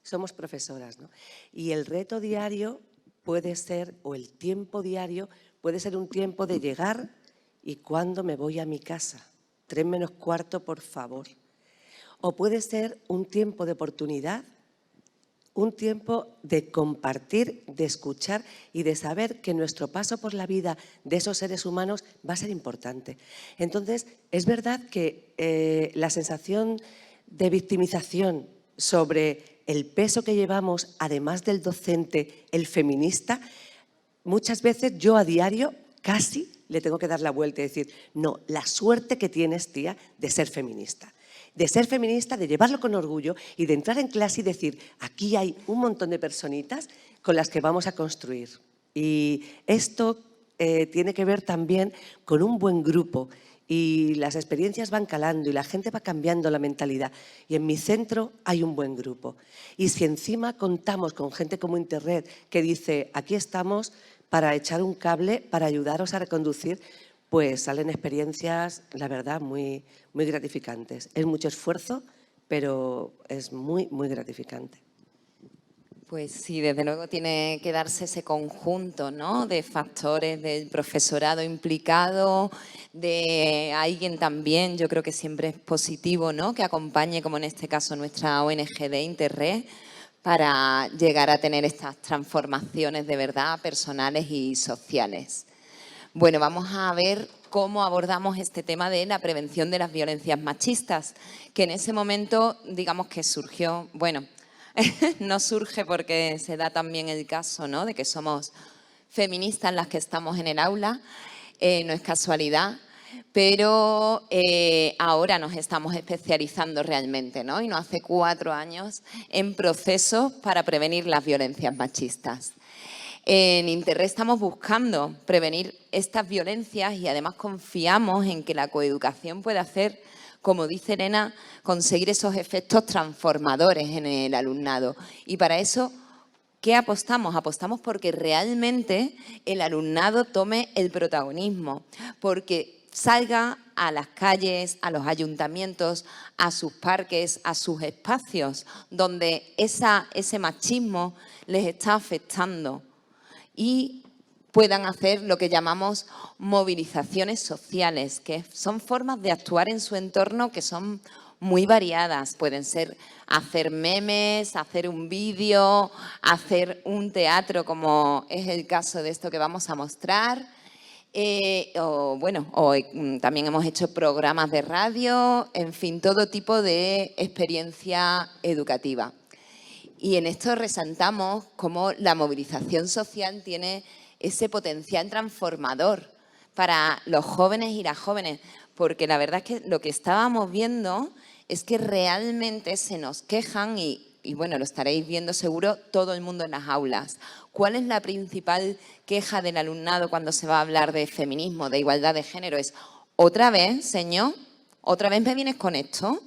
somos profesoras, ¿no? Y el reto diario puede ser, o el tiempo diario, puede ser un tiempo de llegar y cuándo me voy a mi casa. 3 menos cuarto, por favor. O puede ser un tiempo de oportunidad, un tiempo de compartir, de escuchar y de saber que nuestro paso por la vida de esos seres humanos va a ser importante. Entonces, es verdad que la sensación de victimización sobre el peso que llevamos, además del docente, el feminista, muchas veces yo a diario casi le tengo que dar la vuelta y decir, no, la suerte que tienes, tía, de ser feminista. De ser feminista, de llevarlo con orgullo y de entrar en clase y decir, aquí hay un montón de personitas con las que vamos a construir. Y esto tiene que ver también con un buen grupo y las experiencias van calando y la gente va cambiando la mentalidad. Y en mi centro hay un buen grupo. Y si encima contamos con gente como Interred que dice, aquí estamos para echar un cable, para ayudaros a reconducir, pues salen experiencias, la verdad, muy gratificantes. Es mucho esfuerzo, pero es muy gratificante. Pues sí, desde luego tiene que darse ese conjunto, ¿no?, de factores del profesorado implicado, de alguien también, yo creo que siempre es positivo, ¿no?, que acompañe, como en este caso nuestra ONG de Interred, para llegar a tener estas transformaciones de verdad personales y sociales. Bueno, vamos a ver cómo abordamos este tema de la prevención de las violencias machistas, que en ese momento, digamos que surgió, bueno, no surge porque se da también el caso, ¿no?, de que somos feministas las que estamos en el aula, no es casualidad, pero ahora nos estamos especializando realmente, ¿no?, y no hace 4 años en procesos para prevenir las violencias machistas. En Interred estamos buscando prevenir estas violencias y además confiamos en que la coeducación puede hacer, como dice Elena, conseguir esos efectos transformadores en el alumnado. Y para eso, ¿qué apostamos? Apostamos porque realmente el alumnado tome el protagonismo, porque salga a las calles, a los ayuntamientos, a sus parques, a sus espacios, donde ese machismo les está afectando y puedan hacer lo que llamamos movilizaciones sociales, que son formas de actuar en su entorno que son muy variadas. Pueden ser hacer memes, hacer un vídeo, hacer un teatro, como es el caso de esto que vamos a mostrar. También hemos hecho programas de radio, en fin, todo tipo de experiencia educativa. Y en esto resaltamos cómo la movilización social tiene ese potencial transformador para los jóvenes y las jóvenes, porque la verdad es que lo que estábamos viendo es que realmente se nos quejan y bueno, lo estaréis viendo seguro todo el mundo en las aulas. ¿Cuál es la principal queja del alumnado cuando se va a hablar de feminismo, de igualdad de género? Es, ¿otra vez, señor? ¿Otra vez me vienes con esto?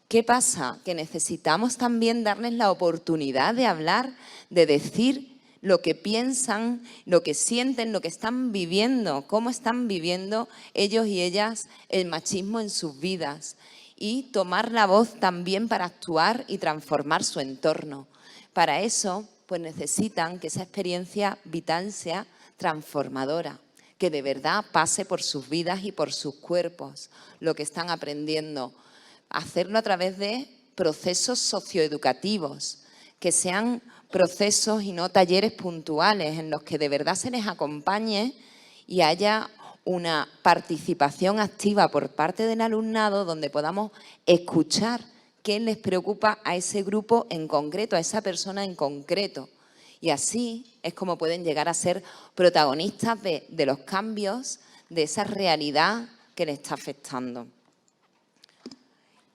¿Qué pasa? Que necesitamos también darles la oportunidad de hablar, de decir lo que piensan, lo que sienten, lo que están viviendo, cómo están viviendo ellos y ellas el machismo en sus vidas y tomar la voz también para actuar y transformar su entorno. Para eso, pues necesitan que esa experiencia vital sea transformadora, que de verdad pase por sus vidas y por sus cuerpos, lo que están aprendiendo. Hacerlo a través de procesos socioeducativos, que sean procesos y no talleres puntuales en los que de verdad se les acompañe y haya una participación activa por parte del alumnado donde podamos escuchar qué les preocupa a ese grupo en concreto, a esa persona en concreto. Y así es como pueden llegar a ser protagonistas de los cambios, de esa realidad que les está afectando.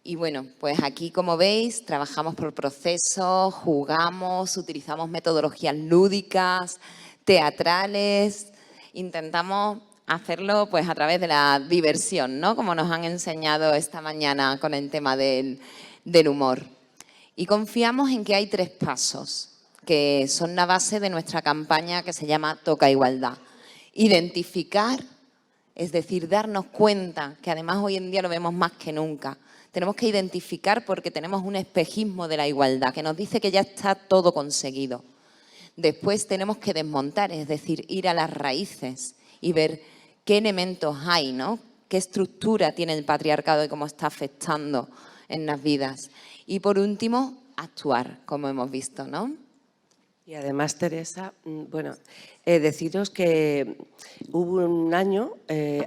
Y bueno, pues aquí, como veis, trabajamos por procesos, jugamos, utilizamos metodologías lúdicas, teatrales, intentamos hacerlo pues a través de la diversión, ¿no?, como nos han enseñado esta mañana con el tema del humor. Y confiamos en que hay 3 pasos que son la base de nuestra campaña que se llama Toca Igualdad. Identificar, es decir, darnos cuenta, que además hoy en día lo vemos más que nunca. Tenemos que identificar porque tenemos un espejismo de la igualdad que nos dice que ya está todo conseguido. Después tenemos que desmontar, es decir, ir a las raíces y ver qué elementos hay, ¿no? Qué estructura tiene el patriarcado y cómo está afectando en las vidas. Y por último, actuar, como hemos visto, ¿no? Y además, Teresa, bueno, deciros que hubo un año,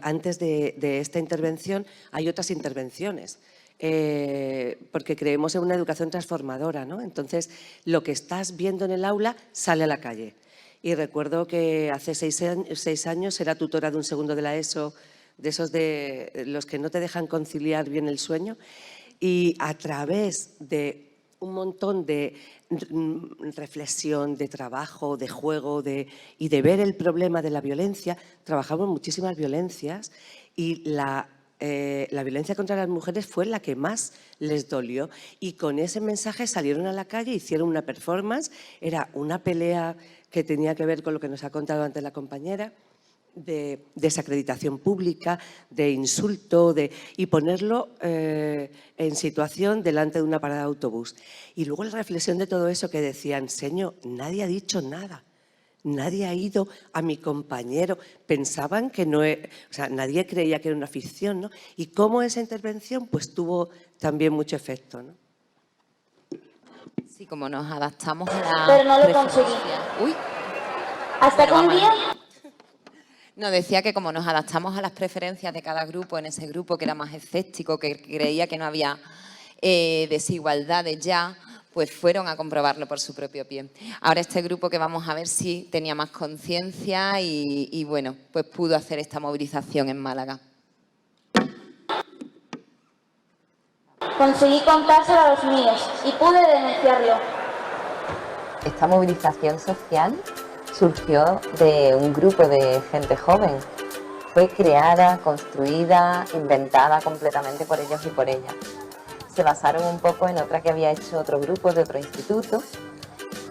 antes de esta intervención, hay otras intervenciones, porque creemos en una educación transformadora, ¿no? Entonces, lo que estás viendo en el aula sale a la calle. Y recuerdo que hace 6 años era tutora de un segundo de la ESO, de esos de los que no te dejan conciliar bien el sueño, y a través de un montón de reflexión, de trabajo, de juego y de ver el problema de la violencia. Trabajamos muchísimas violencias y la violencia contra las mujeres fue la que más les dolió. Y con ese mensaje salieron a la calle, hicieron una performance. Era una pelea que tenía que ver con lo que nos ha contado antes la compañera, de desacreditación pública, de insulto, y ponerlo en situación delante de una parada de autobús. Y luego la reflexión de todo eso que decían, señor, nadie ha dicho nada, nadie ha ido a mi compañero, pensaban que no, o sea, nadie creía que era una ficción, ¿no? Y cómo esa intervención pues tuvo también mucho efecto, ¿no? Sí, como nos adaptamos a la... Pero no lo conseguí. Uy. Hasta que un día... No, decía que como nos adaptamos a las preferencias de cada grupo, en ese grupo que era más escéptico, que creía que no había desigualdades ya, pues fueron a comprobarlo por su propio pie. Ahora este grupo que vamos a ver sí tenía más conciencia y bueno, pues pudo hacer esta movilización en Málaga. Conseguí contárselo a los míos y pude denunciarlo. Esta movilización social surgió de un grupo de gente joven. Fue creada, construida, inventada completamente por ellos y por ellas. Se basaron un poco en otra que había hecho otro grupo de otro instituto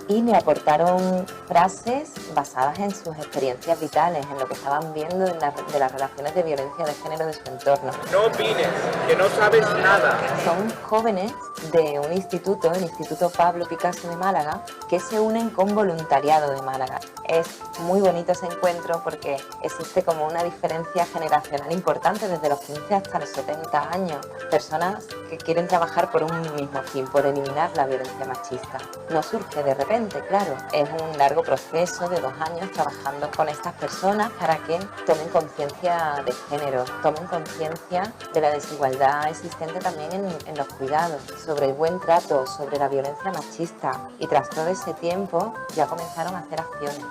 y me aportaron frases basadas en sus experiencias vitales, en lo que estaban viendo de las relaciones de violencia de género de su entorno. No opines, que no sabes nada. Son jóvenes de un instituto, el Instituto Pablo Picasso de Málaga, que se unen con voluntariado de Málaga. Es muy bonito ese encuentro porque existe como una diferencia generacional importante desde los 15 hasta los 70 años. Personas que quieren trabajar por un mismo fin, por eliminar la violencia machista. No surge de repente. Claro, es un largo proceso de 2 años trabajando con estas personas para que tomen conciencia de género, tomen conciencia de la desigualdad existente también en los cuidados, sobre el buen trato, sobre la violencia machista. Y tras todo ese tiempo ya comenzaron a hacer acciones.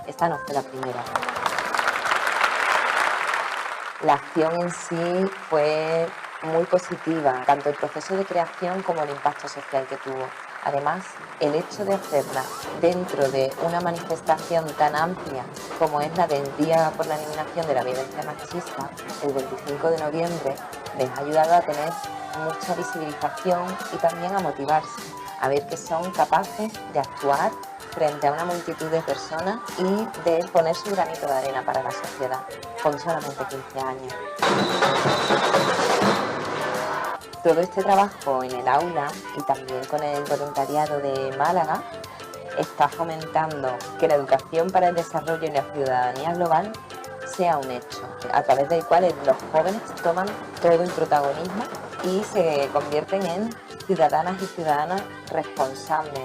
Esta no fue la primera. La acción en sí fue muy positiva, tanto el proceso de creación como el impacto social que tuvo. Además, el hecho de hacerla dentro de una manifestación tan amplia como es la del Día por la Eliminación de la Violencia Machista, el 25 de noviembre, les ha ayudado a tener mucha visibilización y también a motivarse, a ver que son capaces de actuar frente a una multitud de personas y de poner su granito de arena para la sociedad, con solamente 15 años. Todo este trabajo en el aula y también con el voluntariado de Málaga está fomentando que la educación para el desarrollo y la ciudadanía global sea un hecho, a través del cual los jóvenes toman todo el protagonismo y se convierten en ciudadanas y ciudadanos responsables,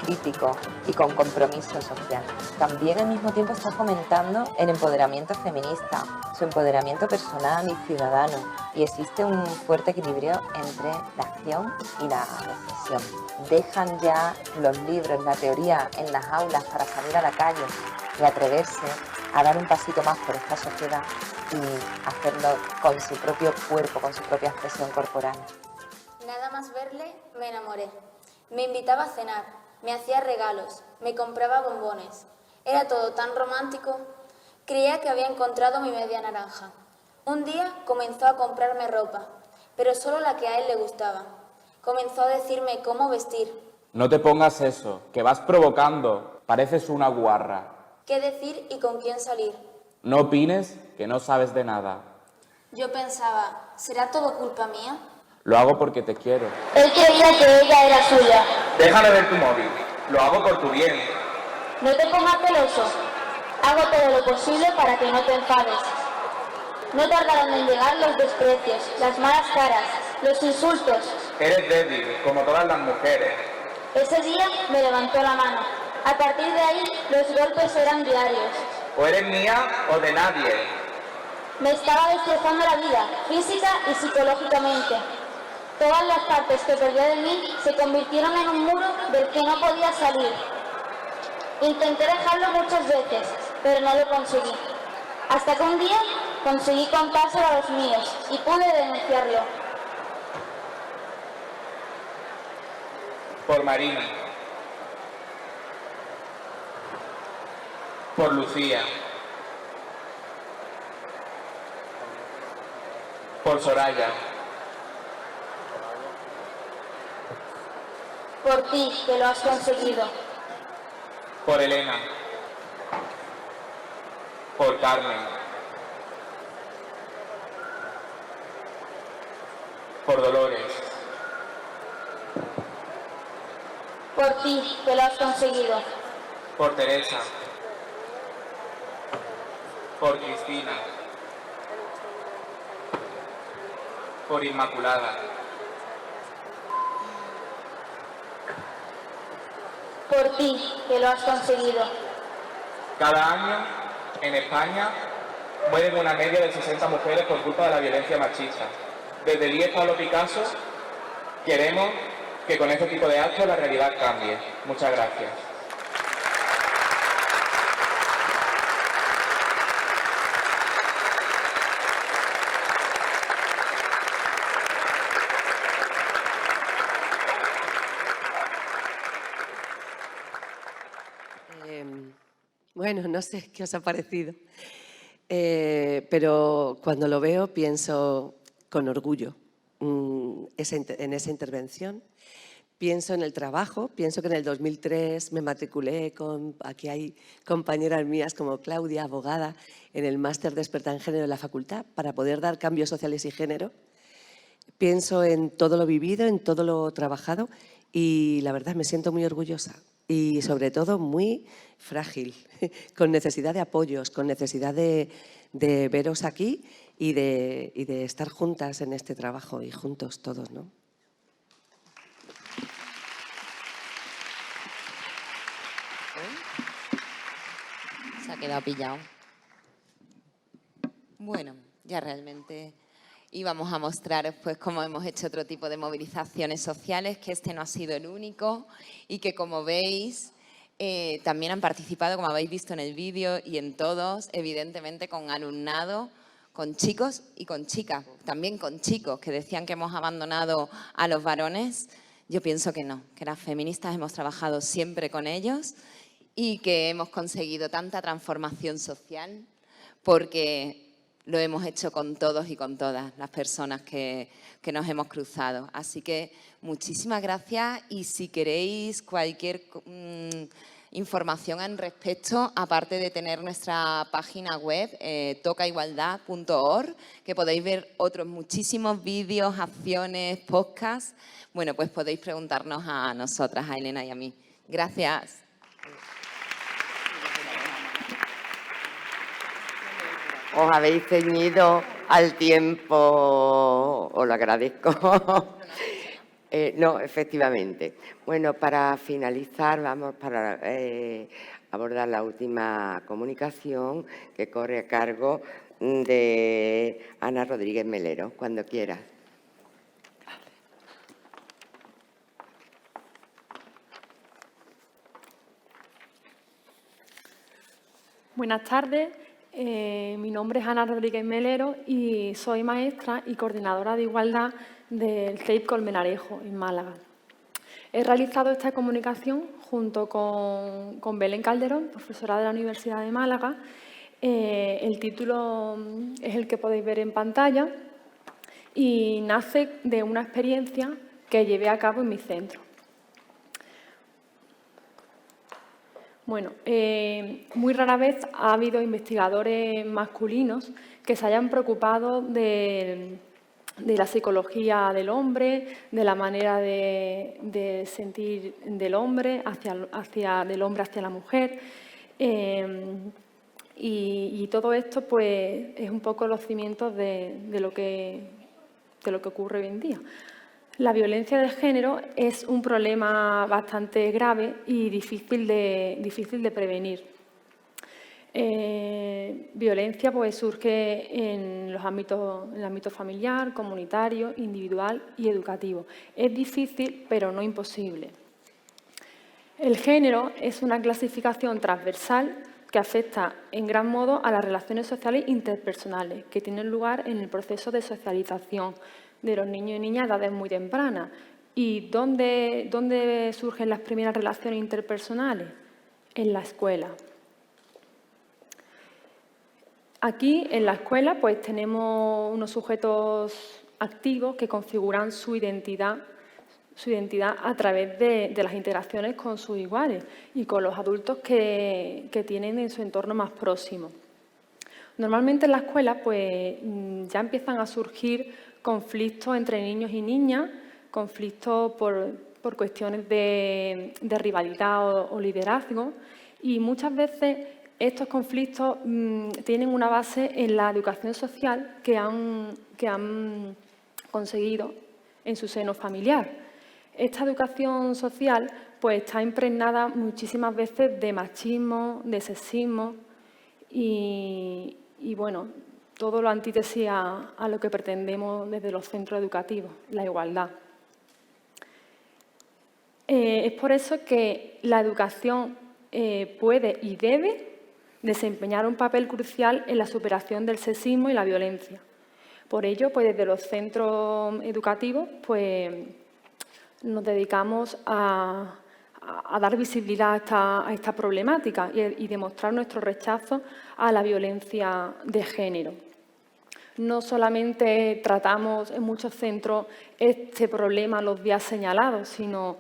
críticos y con compromiso social. También al mismo tiempo está fomentando el empoderamiento feminista, su empoderamiento personal y ciudadano, y existe un fuerte equilibrio entre la acción y la reflexión. Dejan ya los libros, la teoría en las aulas para salir a la calle y atreverse a dar un pasito más por esta sociedad y hacerlo con su propio cuerpo, con su propia expresión corporal. Nada más verle, me enamoré. Me invitaba a cenar, me hacía regalos, me compraba bombones. Era todo tan romántico. Creía que había encontrado mi media naranja. Un día comenzó a comprarme ropa, pero solo la que a él le gustaba. Comenzó a decirme cómo vestir, No te pongas eso, que vas provocando. Pareces una guarra. ¿Qué decir y con quién salir? No opines, que no sabes de nada. Yo pensaba, ¿será todo culpa mía? Lo hago porque te quiero. Él creía que ella era suya. Déjame ver tu móvil. Lo hago por tu bien. No te pongas celoso. Hago todo lo posible para que no te enfades. No tardaron en llegar los desprecios, las malas caras, los insultos. Eres débil, como todas las mujeres. Ese día me levantó la mano. A partir de ahí, los golpes eran diarios. O eres mía o de nadie. Me estaba destrozando la vida, física y psicológicamente. Todas las partes que perdía de mí se convirtieron en un muro del que no podía salir. Intenté dejarlo muchas veces, pero no lo conseguí. Hasta que un día conseguí contárselo a los míos y pude denunciarlo. Por Marina. Por Lucía. Por Soraya. Por ti, que lo has conseguido. Por Elena. Por Carmen. Por Dolores. Por ti, que lo has conseguido. Por Teresa. Por Cristina. Por Inmaculada. Por ti, que lo has conseguido. Cada año, en España, mueren una media de 60 mujeres por culpa de la violencia machista. Desde el IES Pablo Picasso queremos que con este tipo de actos la realidad cambie. Muchas gracias. Bueno, no sé qué os ha parecido, pero cuando lo veo pienso con orgullo en esa intervención. Pienso en el trabajo, pienso que en el 2003 me matriculé aquí hay compañeras mías como Claudia, abogada, en el máster Despertar en Género de la facultad para poder dar cambios sociales y género. Pienso en todo lo vivido, en todo lo trabajado y la verdad me siento muy orgullosa y sobre todo muy frágil, con necesidad de apoyos, con necesidad de veros aquí y de estar juntas en este trabajo y juntos todos, ¿no? Se ha quedado pillado. Bueno, ya realmente íbamos a mostraros pues cómo hemos hecho otro tipo de movilizaciones sociales, que este no ha sido el único y que, como veis, también han participado, como habéis visto en el vídeo y en todos, evidentemente con alumnado, con chicos y con chicas, también con chicos que decían que hemos abandonado a los varones. Yo pienso que no, que las feministas hemos trabajado siempre con ellos y que hemos conseguido tanta transformación social porque lo hemos hecho con todos y con todas las personas que nos hemos cruzado. Así que muchísimas gracias y si queréis cualquier información al respecto, aparte de tener nuestra página web tocaigualdad.org, que podéis ver otros muchísimos vídeos, acciones, podcasts, bueno, pues podéis preguntarnos a nosotras, a Elena y a mí. Gracias. Os habéis ceñido al tiempo, os lo agradezco. No, efectivamente. Bueno, para finalizar, vamos para abordar la última comunicación que corre a cargo de Ana Rodríguez Melero, cuando quieras. Buenas tardes. Mi nombre es Ana Rodríguez Melero y soy maestra y coordinadora de igualdad del CEIP Colmenarejo, en Málaga. He realizado esta comunicación junto con Belén Calderón, profesora de la Universidad de Málaga. El título es el que podéis ver en pantalla y nace de una experiencia que llevé a cabo en mi centro. Bueno, muy rara vez ha habido investigadores masculinos que se hayan preocupado de la psicología del hombre, de la manera de sentir del hombre del hombre hacia la mujer. Y todo esto pues, es un poco los cimientos de lo que ocurre hoy en día. La violencia de género es un problema bastante grave y difícil de prevenir. Violencia pues, surge en el ámbito familiar, comunitario, individual y educativo. Es difícil, pero no imposible. El género es una clasificación transversal que afecta en gran modo a las relaciones sociales interpersonales que tienen lugar en el proceso de socialización de los niños y niñas a edades muy tempranas. ¿Y dónde surgen las primeras relaciones interpersonales? En la escuela. Aquí, en la escuela, pues tenemos unos sujetos activos que configuran su identidad a través de las interacciones con sus iguales y con los adultos que tienen en su entorno más próximo. Normalmente en la escuela pues, ya empiezan a surgir conflictos entre niños y niñas, conflictos por cuestiones de rivalidad o liderazgo, y muchas veces estos conflictos tienen una base en la educación social que han conseguido en su seno familiar. Esta educación social pues, está impregnada muchísimas veces de machismo, de sexismo y bueno, todo lo antítesis a lo que pretendemos desde los centros educativos, la igualdad. Es por eso que la educación puede y debe desempeñar un papel crucial en la superación del sexismo y la violencia. Por ello, pues desde los centros educativos pues, nos dedicamos a dar visibilidad a esta problemática y demostrar nuestro rechazo a la violencia de género. No solamente tratamos en muchos centros este problema los días señalados, sino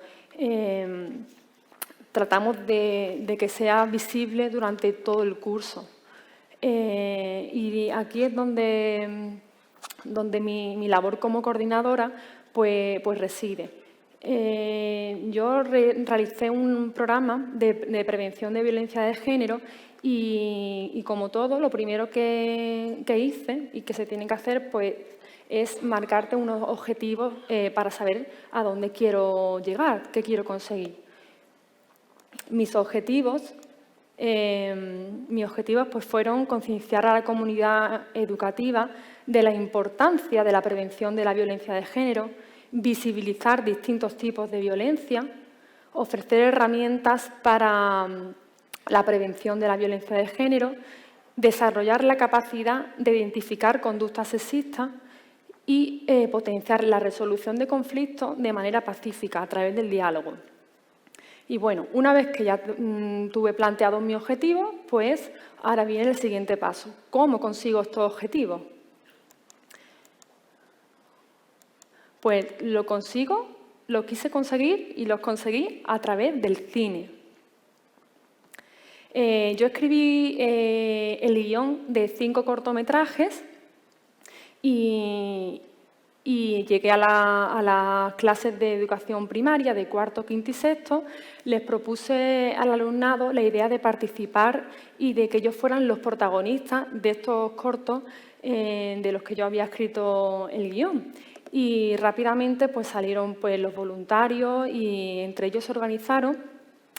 tratamos de que sea visible durante todo el curso. Y aquí es donde mi labor como coordinadora pues reside. Yo realicé un programa de prevención de violencia de género y como todo, lo primero que hice y que se tiene que hacer pues, es marcarte unos objetivos para saber a dónde quiero llegar, qué quiero conseguir. Mis objetivos pues, fueron concienciar a la comunidad educativa de la importancia de la prevención de la violencia de género, visibilizar distintos tipos de violencia, ofrecer herramientas para la prevención de la violencia de género, desarrollar la capacidad de identificar conductas sexistas y potenciar la resolución de conflictos de manera pacífica a través del diálogo. Y bueno, una vez que ya tuve planteado mi objetivo, pues ahora viene el siguiente paso. ¿Cómo consigo estos objetivos? Pues lo quise conseguir y los conseguí a través del cine. Yo escribí el guión de 5 cortometrajes y llegué a las clases de educación primaria de cuarto, quinto y sexto. Les propuse al alumnado la idea de participar y de que ellos fueran los protagonistas de estos cortos de los que yo había escrito el guión. Y rápidamente pues, salieron pues, los voluntarios y entre ellos se organizaron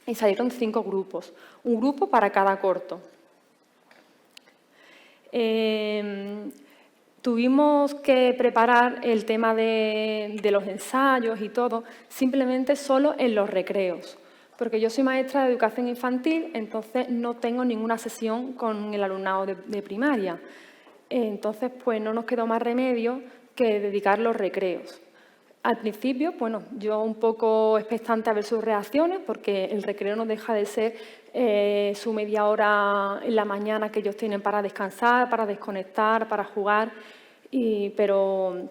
y salieron 5 grupos, un grupo para cada corto. Tuvimos que preparar el tema de los ensayos y todo, simplemente solo en los recreos, porque yo soy maestra de educación infantil, entonces no tengo ninguna sesión con el alumnado de primaria. Entonces, pues no nos quedó más remedio que dedicar los recreos. Al principio, bueno, yo un poco expectante a ver sus reacciones, porque el recreo no deja de ser su media hora en la mañana que ellos tienen para descansar, para desconectar, para jugar, pero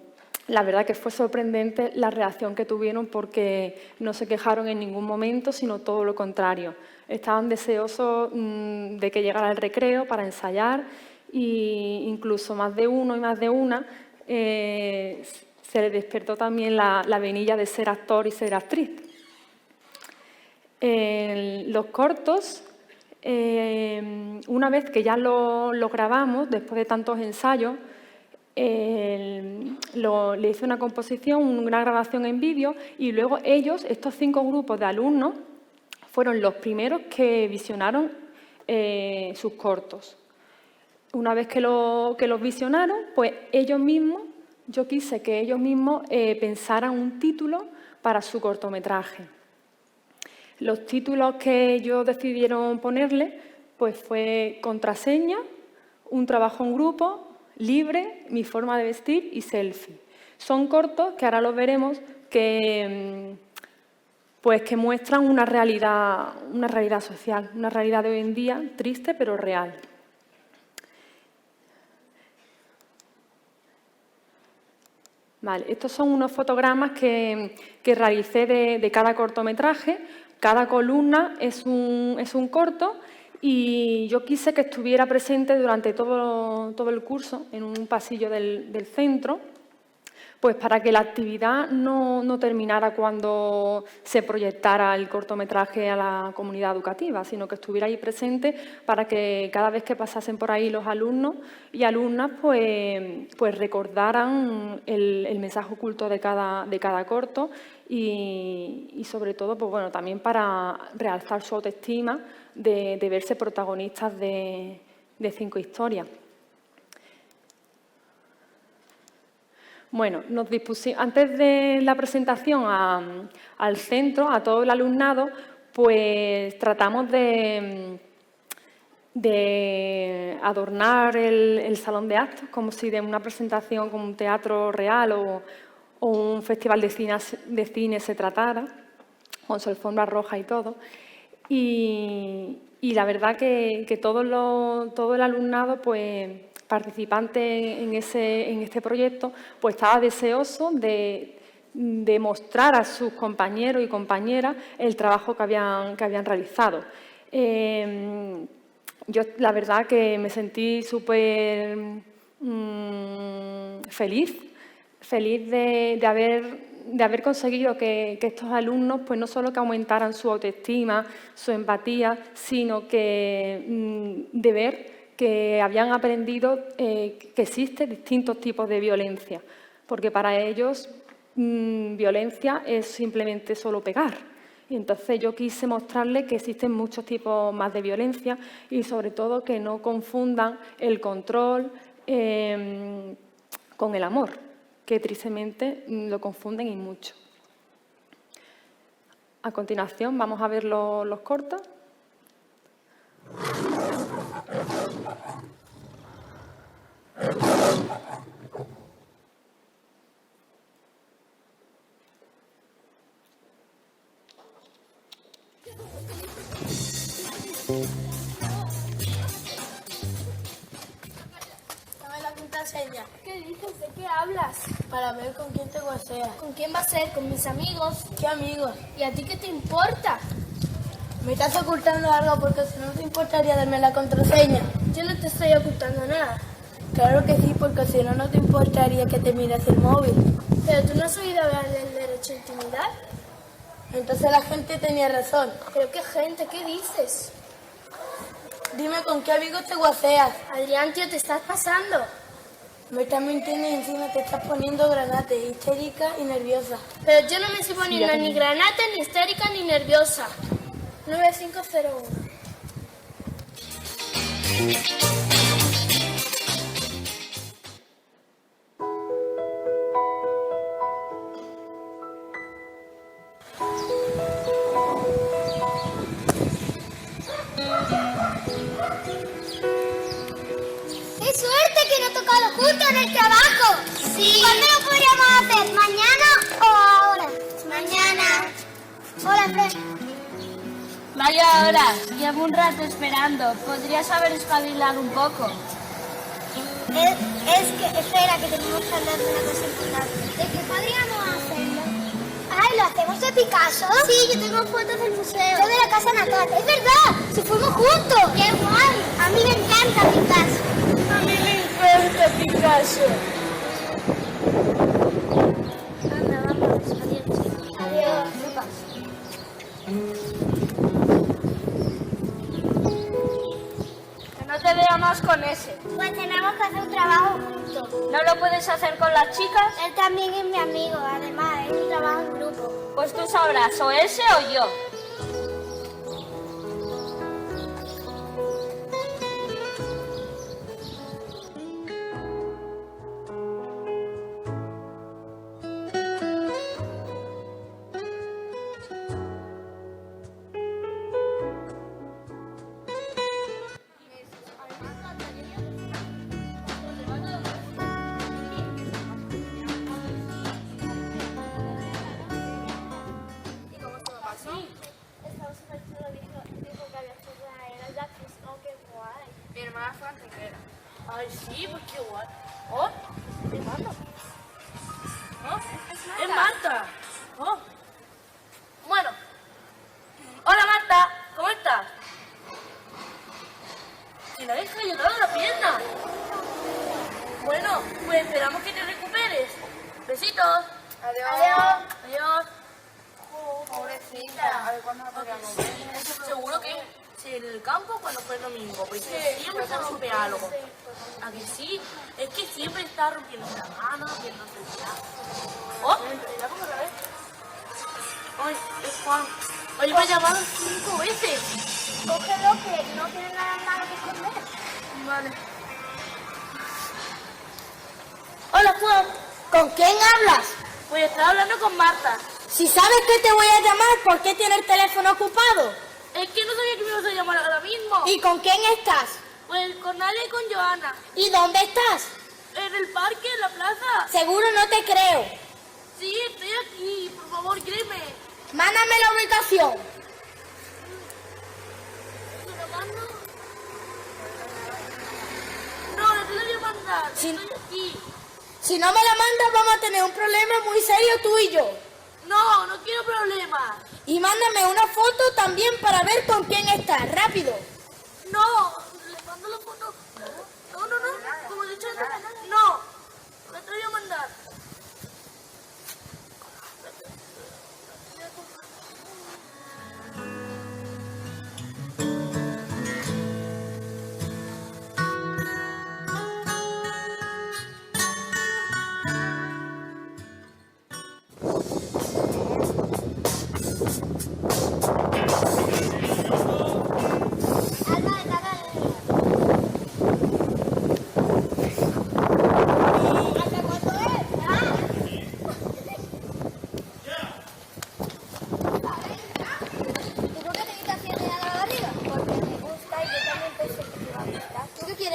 la verdad que fue sorprendente la reacción que tuvieron, porque no se quejaron en ningún momento, sino todo lo contrario. Estaban deseosos de que llegara el recreo para ensayar, e incluso más de uno y más de una se les despertó también la venilla de ser actor y ser actriz. Los cortos, una vez que ya lo grabamos, después de tantos ensayos, le hice una composición, una grabación en vídeo, y luego ellos, estos 5 grupos de alumnos, fueron los primeros que visionaron sus cortos. Una vez que los visionaron, pues ellos mismos, yo quise que ellos mismos pensaran un título para su cortometraje. Los títulos que ellos decidieron ponerle, pues fue Contraseña, Un trabajo en grupo, Libre, Mi forma de vestir y Selfie. Son cortos que ahora los veremos que muestran una realidad social, una realidad de hoy en día triste pero real. Vale, estos son unos fotogramas que realicé de cada cortometraje. Cada columna es un corto, y yo quise que estuviera presente durante todo el curso en un pasillo del centro, pues para que la actividad no terminara cuando se proyectara el cortometraje a la comunidad educativa, sino que estuviera ahí presente para que cada vez que pasasen por ahí los alumnos y alumnas pues recordaran el mensaje oculto de cada corto, y sobre todo pues bueno, también para realzar su autoestima de verse protagonistas de 5 historias. Bueno, nos dispusimos, antes de la presentación al centro, a todo el alumnado, pues tratamos de adornar el salón de actos como si de una presentación como un teatro real o un festival de cine se tratara, con su alfombra roja y todo. Y la verdad que todo el alumnado, pues participante en este proyecto, pues estaba deseoso de mostrar a sus compañeros y compañeras el trabajo que habían realizado. Yo la verdad que me sentí súper feliz de haber conseguido que estos alumnos pues no solo que aumentaran su autoestima, su empatía, sino que de ver que habían aprendido que existen distintos tipos de violencia, porque para ellos violencia es simplemente solo pegar. Y entonces yo quise mostrarles que existen muchos tipos más de violencia, y sobre todo que no confundan el control con el amor, que tristemente lo confunden y mucho. A continuación vamos a ver los cortos. Dame la contraseña. ¿Qué dices? ¿De qué hablas? Para ver con quién te guaseas. ¿Con quién va a ser? ¿Con mis amigos? ¿Qué amigos? ¿Y a ti qué te importa? ¿Me estás ocultando algo? Porque si no te importaría darme la contraseña. Yo no te estoy ocultando nada. Claro que sí, porque si no te importaría que te mires el móvil. ¿Pero tú no has oído hablar del derecho a intimidad? Entonces la gente tenía razón. ¿Pero qué gente? ¿Qué dices? Dime con qué amigos te guaseas. Adrián, tío, te estás pasando. Me estás mintiendo y encima te estás poniendo granate, histérica y nerviosa. Pero yo no me estoy poniendo ni granate, ni histérica, ni nerviosa. 9501. ¡Qué suerte que no he tocado justo en el trabajo! Sí. ¿Cuándo lo podríamos hacer? ¿Mañana o ahora? Mañana. Hola, Fred. Vaya horas, llevo un rato esperando. Podrías haber espabilado un poco. Es que, espera, que tenemos que hablar de una cosa importante. ¿De qué podríamos hacerlo? Ay, ¿lo hacemos de Picasso? Sí, yo tengo fotos del museo. Yo de la casa natal. ¡Es verdad! ¡Si fuimos juntos! ¡Qué guay! A mí me encanta Picasso. A mí me encanta Picasso. Anda, vamos. Adiós, chicos. Adiós. Que no te vea más con ese. Pues tenemos que hacer un trabajo juntos. ¿No lo puedes hacer con las chicas? Él también es mi amigo, además, es un trabajo en grupo. Pues tú sabrás, o ese o yo. Estaba súper chulo, dijo que había estudiado en el Jacques, oh, qué guay. Mi hermana fue antequera. Ay, sí, pues qué guay. ¿Oh? ¿Es Marta? ¿Oh? ¿Es Marta? ¿Oh? Bueno. Hola, Marta. ¿Cómo estás? ¿Que la dejas ayudando la pierna? Bueno, pues esperamos que te recuperes. Besitos. Adiós. Adiós. Pobrecita. A ver, ¿cuándo la podríamos ver? Seguro que en el campo cuando fue el domingo, porque siempre se rompe algo. ¿A que sí? Es que siempre está rompiendo la mano, rompiéndose el brazo. ¡Oh! ¿La pongo otra vez? ¡Ay, es Juan! ¡Oye, me ha llamado 5 veces! Cógelo, que no tiene nada malo que esconder. Vale. Hola, Juan. ¿Con quién hablas? Pues estaba hablando con Marta. Si sabes que te voy a llamar, ¿por qué tienes el teléfono ocupado? Es que no sabía que me ibas a llamar ahora mismo. ¿Y con quién estás? Pues con Nadia y con Joana. ¿Y dónde estás? En el parque, en la plaza. Seguro no te creo. Sí, estoy aquí. Por favor, créeme. Mándame la ubicación. ¿Te lo mando? No, no te lo voy a mandar. Sí. Estoy aquí. Si no me la mandas, vamos a tener un problema muy serio tú y yo. No, no quiero problemas. Y mándame una foto también para ver con quién estás. Rápido. No, le mando la foto. No, como he dicho antes, no. La te voy a mandar.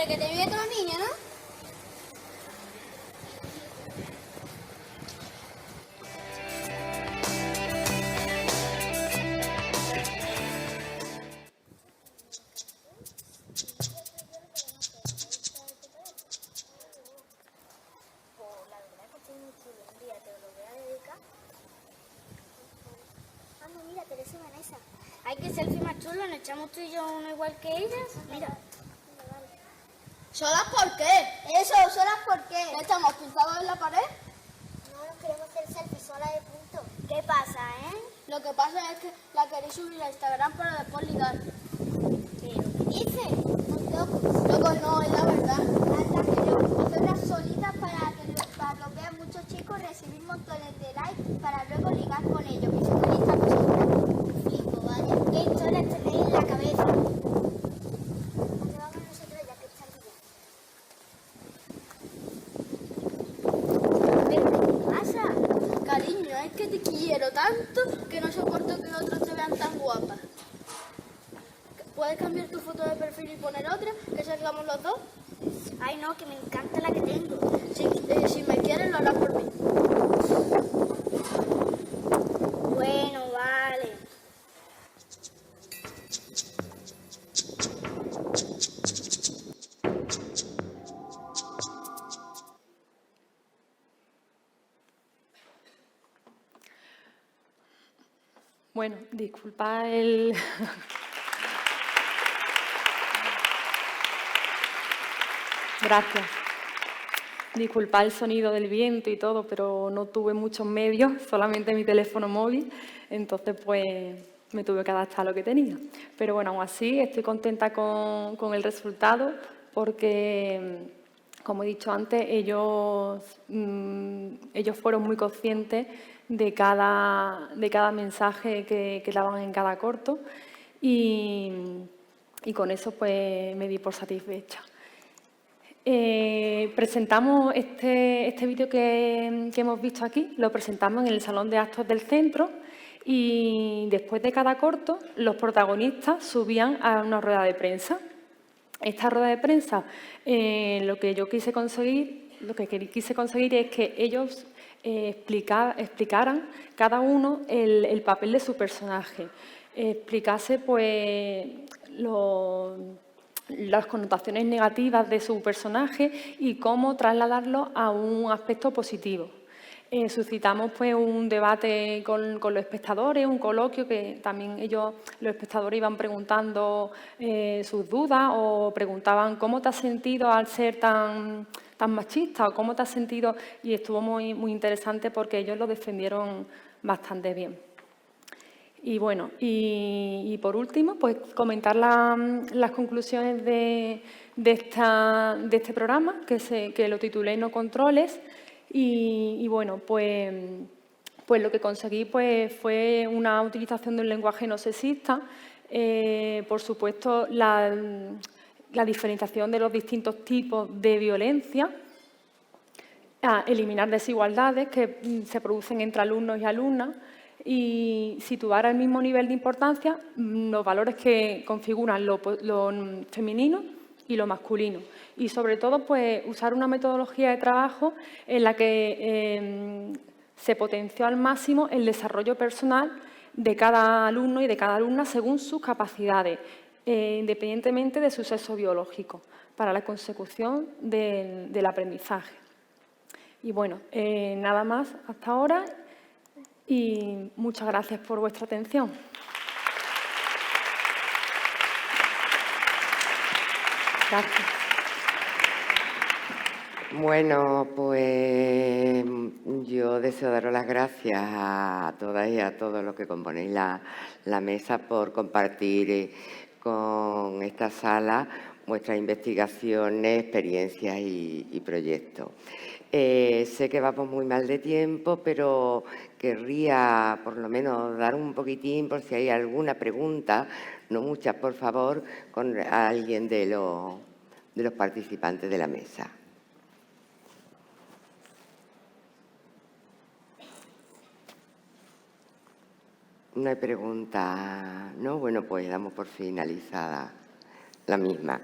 Que te vive con los niños, ¿no? Anda, mira, Teresa y Vanessa. Hay que selfie más chulo, nos echamos tú y yo uno igual que ellas. Mira. ¿Solas por qué? Eso, ¿solas por qué? ¿Estamos pintados en la pared? No nos queremos hacer selfie sola de punto. ¿Qué pasa, Lo que pasa es que la queréis subir a Instagram para después ligar. ¿Pero qué dices? Loco, no, es la verdad. Anda, queremos nosotras solitas para que lo vean muchos chicos, recibir montones de likes para luego ligar con ellos. Que son listas vosotras. Flipo, vaya. ¿Qué historias tenéis en la cabeza? ¿Dónde vamos nosotros ya que está el día? ¿Pero qué pasa? Cariño, es que te quiero tanto que no soporto que otros te vean tan guapa. ¿Puedes cambiar tu foto de perfil y poner otra? Que salgamos los dos. Ay, no, que me encanta la que tengo. Si me quieres, lo harás por mí. Bueno, vale. Bueno, disculpa el... Gracias. Disculpa el sonido del viento y todo, pero no tuve muchos medios, solamente mi teléfono móvil, entonces pues me tuve que adaptar a lo que tenía. Pero bueno, aún así estoy contenta con el resultado porque, como he dicho antes, ellos fueron muy conscientes de cada mensaje que daban en cada corto y con eso pues me di por satisfecha. Presentamos este vídeo que hemos visto aquí, lo presentamos en el Salón de Actos del centro y después de cada corto los protagonistas subían a una rueda de prensa. Esta rueda de prensa, lo que quise conseguir es que ellos explicaran cada uno el papel de su personaje, explicase pues las connotaciones negativas de su personaje y cómo trasladarlo a un aspecto positivo. Suscitamos pues un debate con los espectadores, un coloquio que también los espectadores iban preguntando sus dudas o preguntaban ¿cómo te has sentido al ser tan machista? O ¿cómo te has sentido? Y estuvo muy, muy interesante porque ellos lo defendieron bastante bien. Y bueno, y por último, pues comentar las conclusiones de este programa, que lo titulé No controles. Y bueno, pues lo que conseguí pues, fue una utilización de un lenguaje no sexista, por supuesto, la diferenciación de los distintos tipos de violencia, eliminar desigualdades que se producen entre alumnos y alumnas, y situar al mismo nivel de importancia los valores que configuran lo femenino y lo masculino. Y sobre todo, pues, usar una metodología de trabajo en la que se potenció al máximo el desarrollo personal de cada alumno y de cada alumna según sus capacidades, independientemente de su sexo biológico, para la consecución del aprendizaje. Y bueno, nada más hasta ahora. Y muchas gracias por vuestra atención. Gracias. Bueno, pues yo deseo daros las gracias a todas y a todos los que componéis la mesa por compartir con esta sala vuestras investigaciones, experiencias y proyectos. Sé que vamos muy mal de tiempo, pero querría por lo menos dar un poquitín por si hay alguna pregunta, no muchas, por favor, con alguien de los participantes de la mesa. No hay pregunta, ¿no? Bueno, pues damos por finalizada la misma.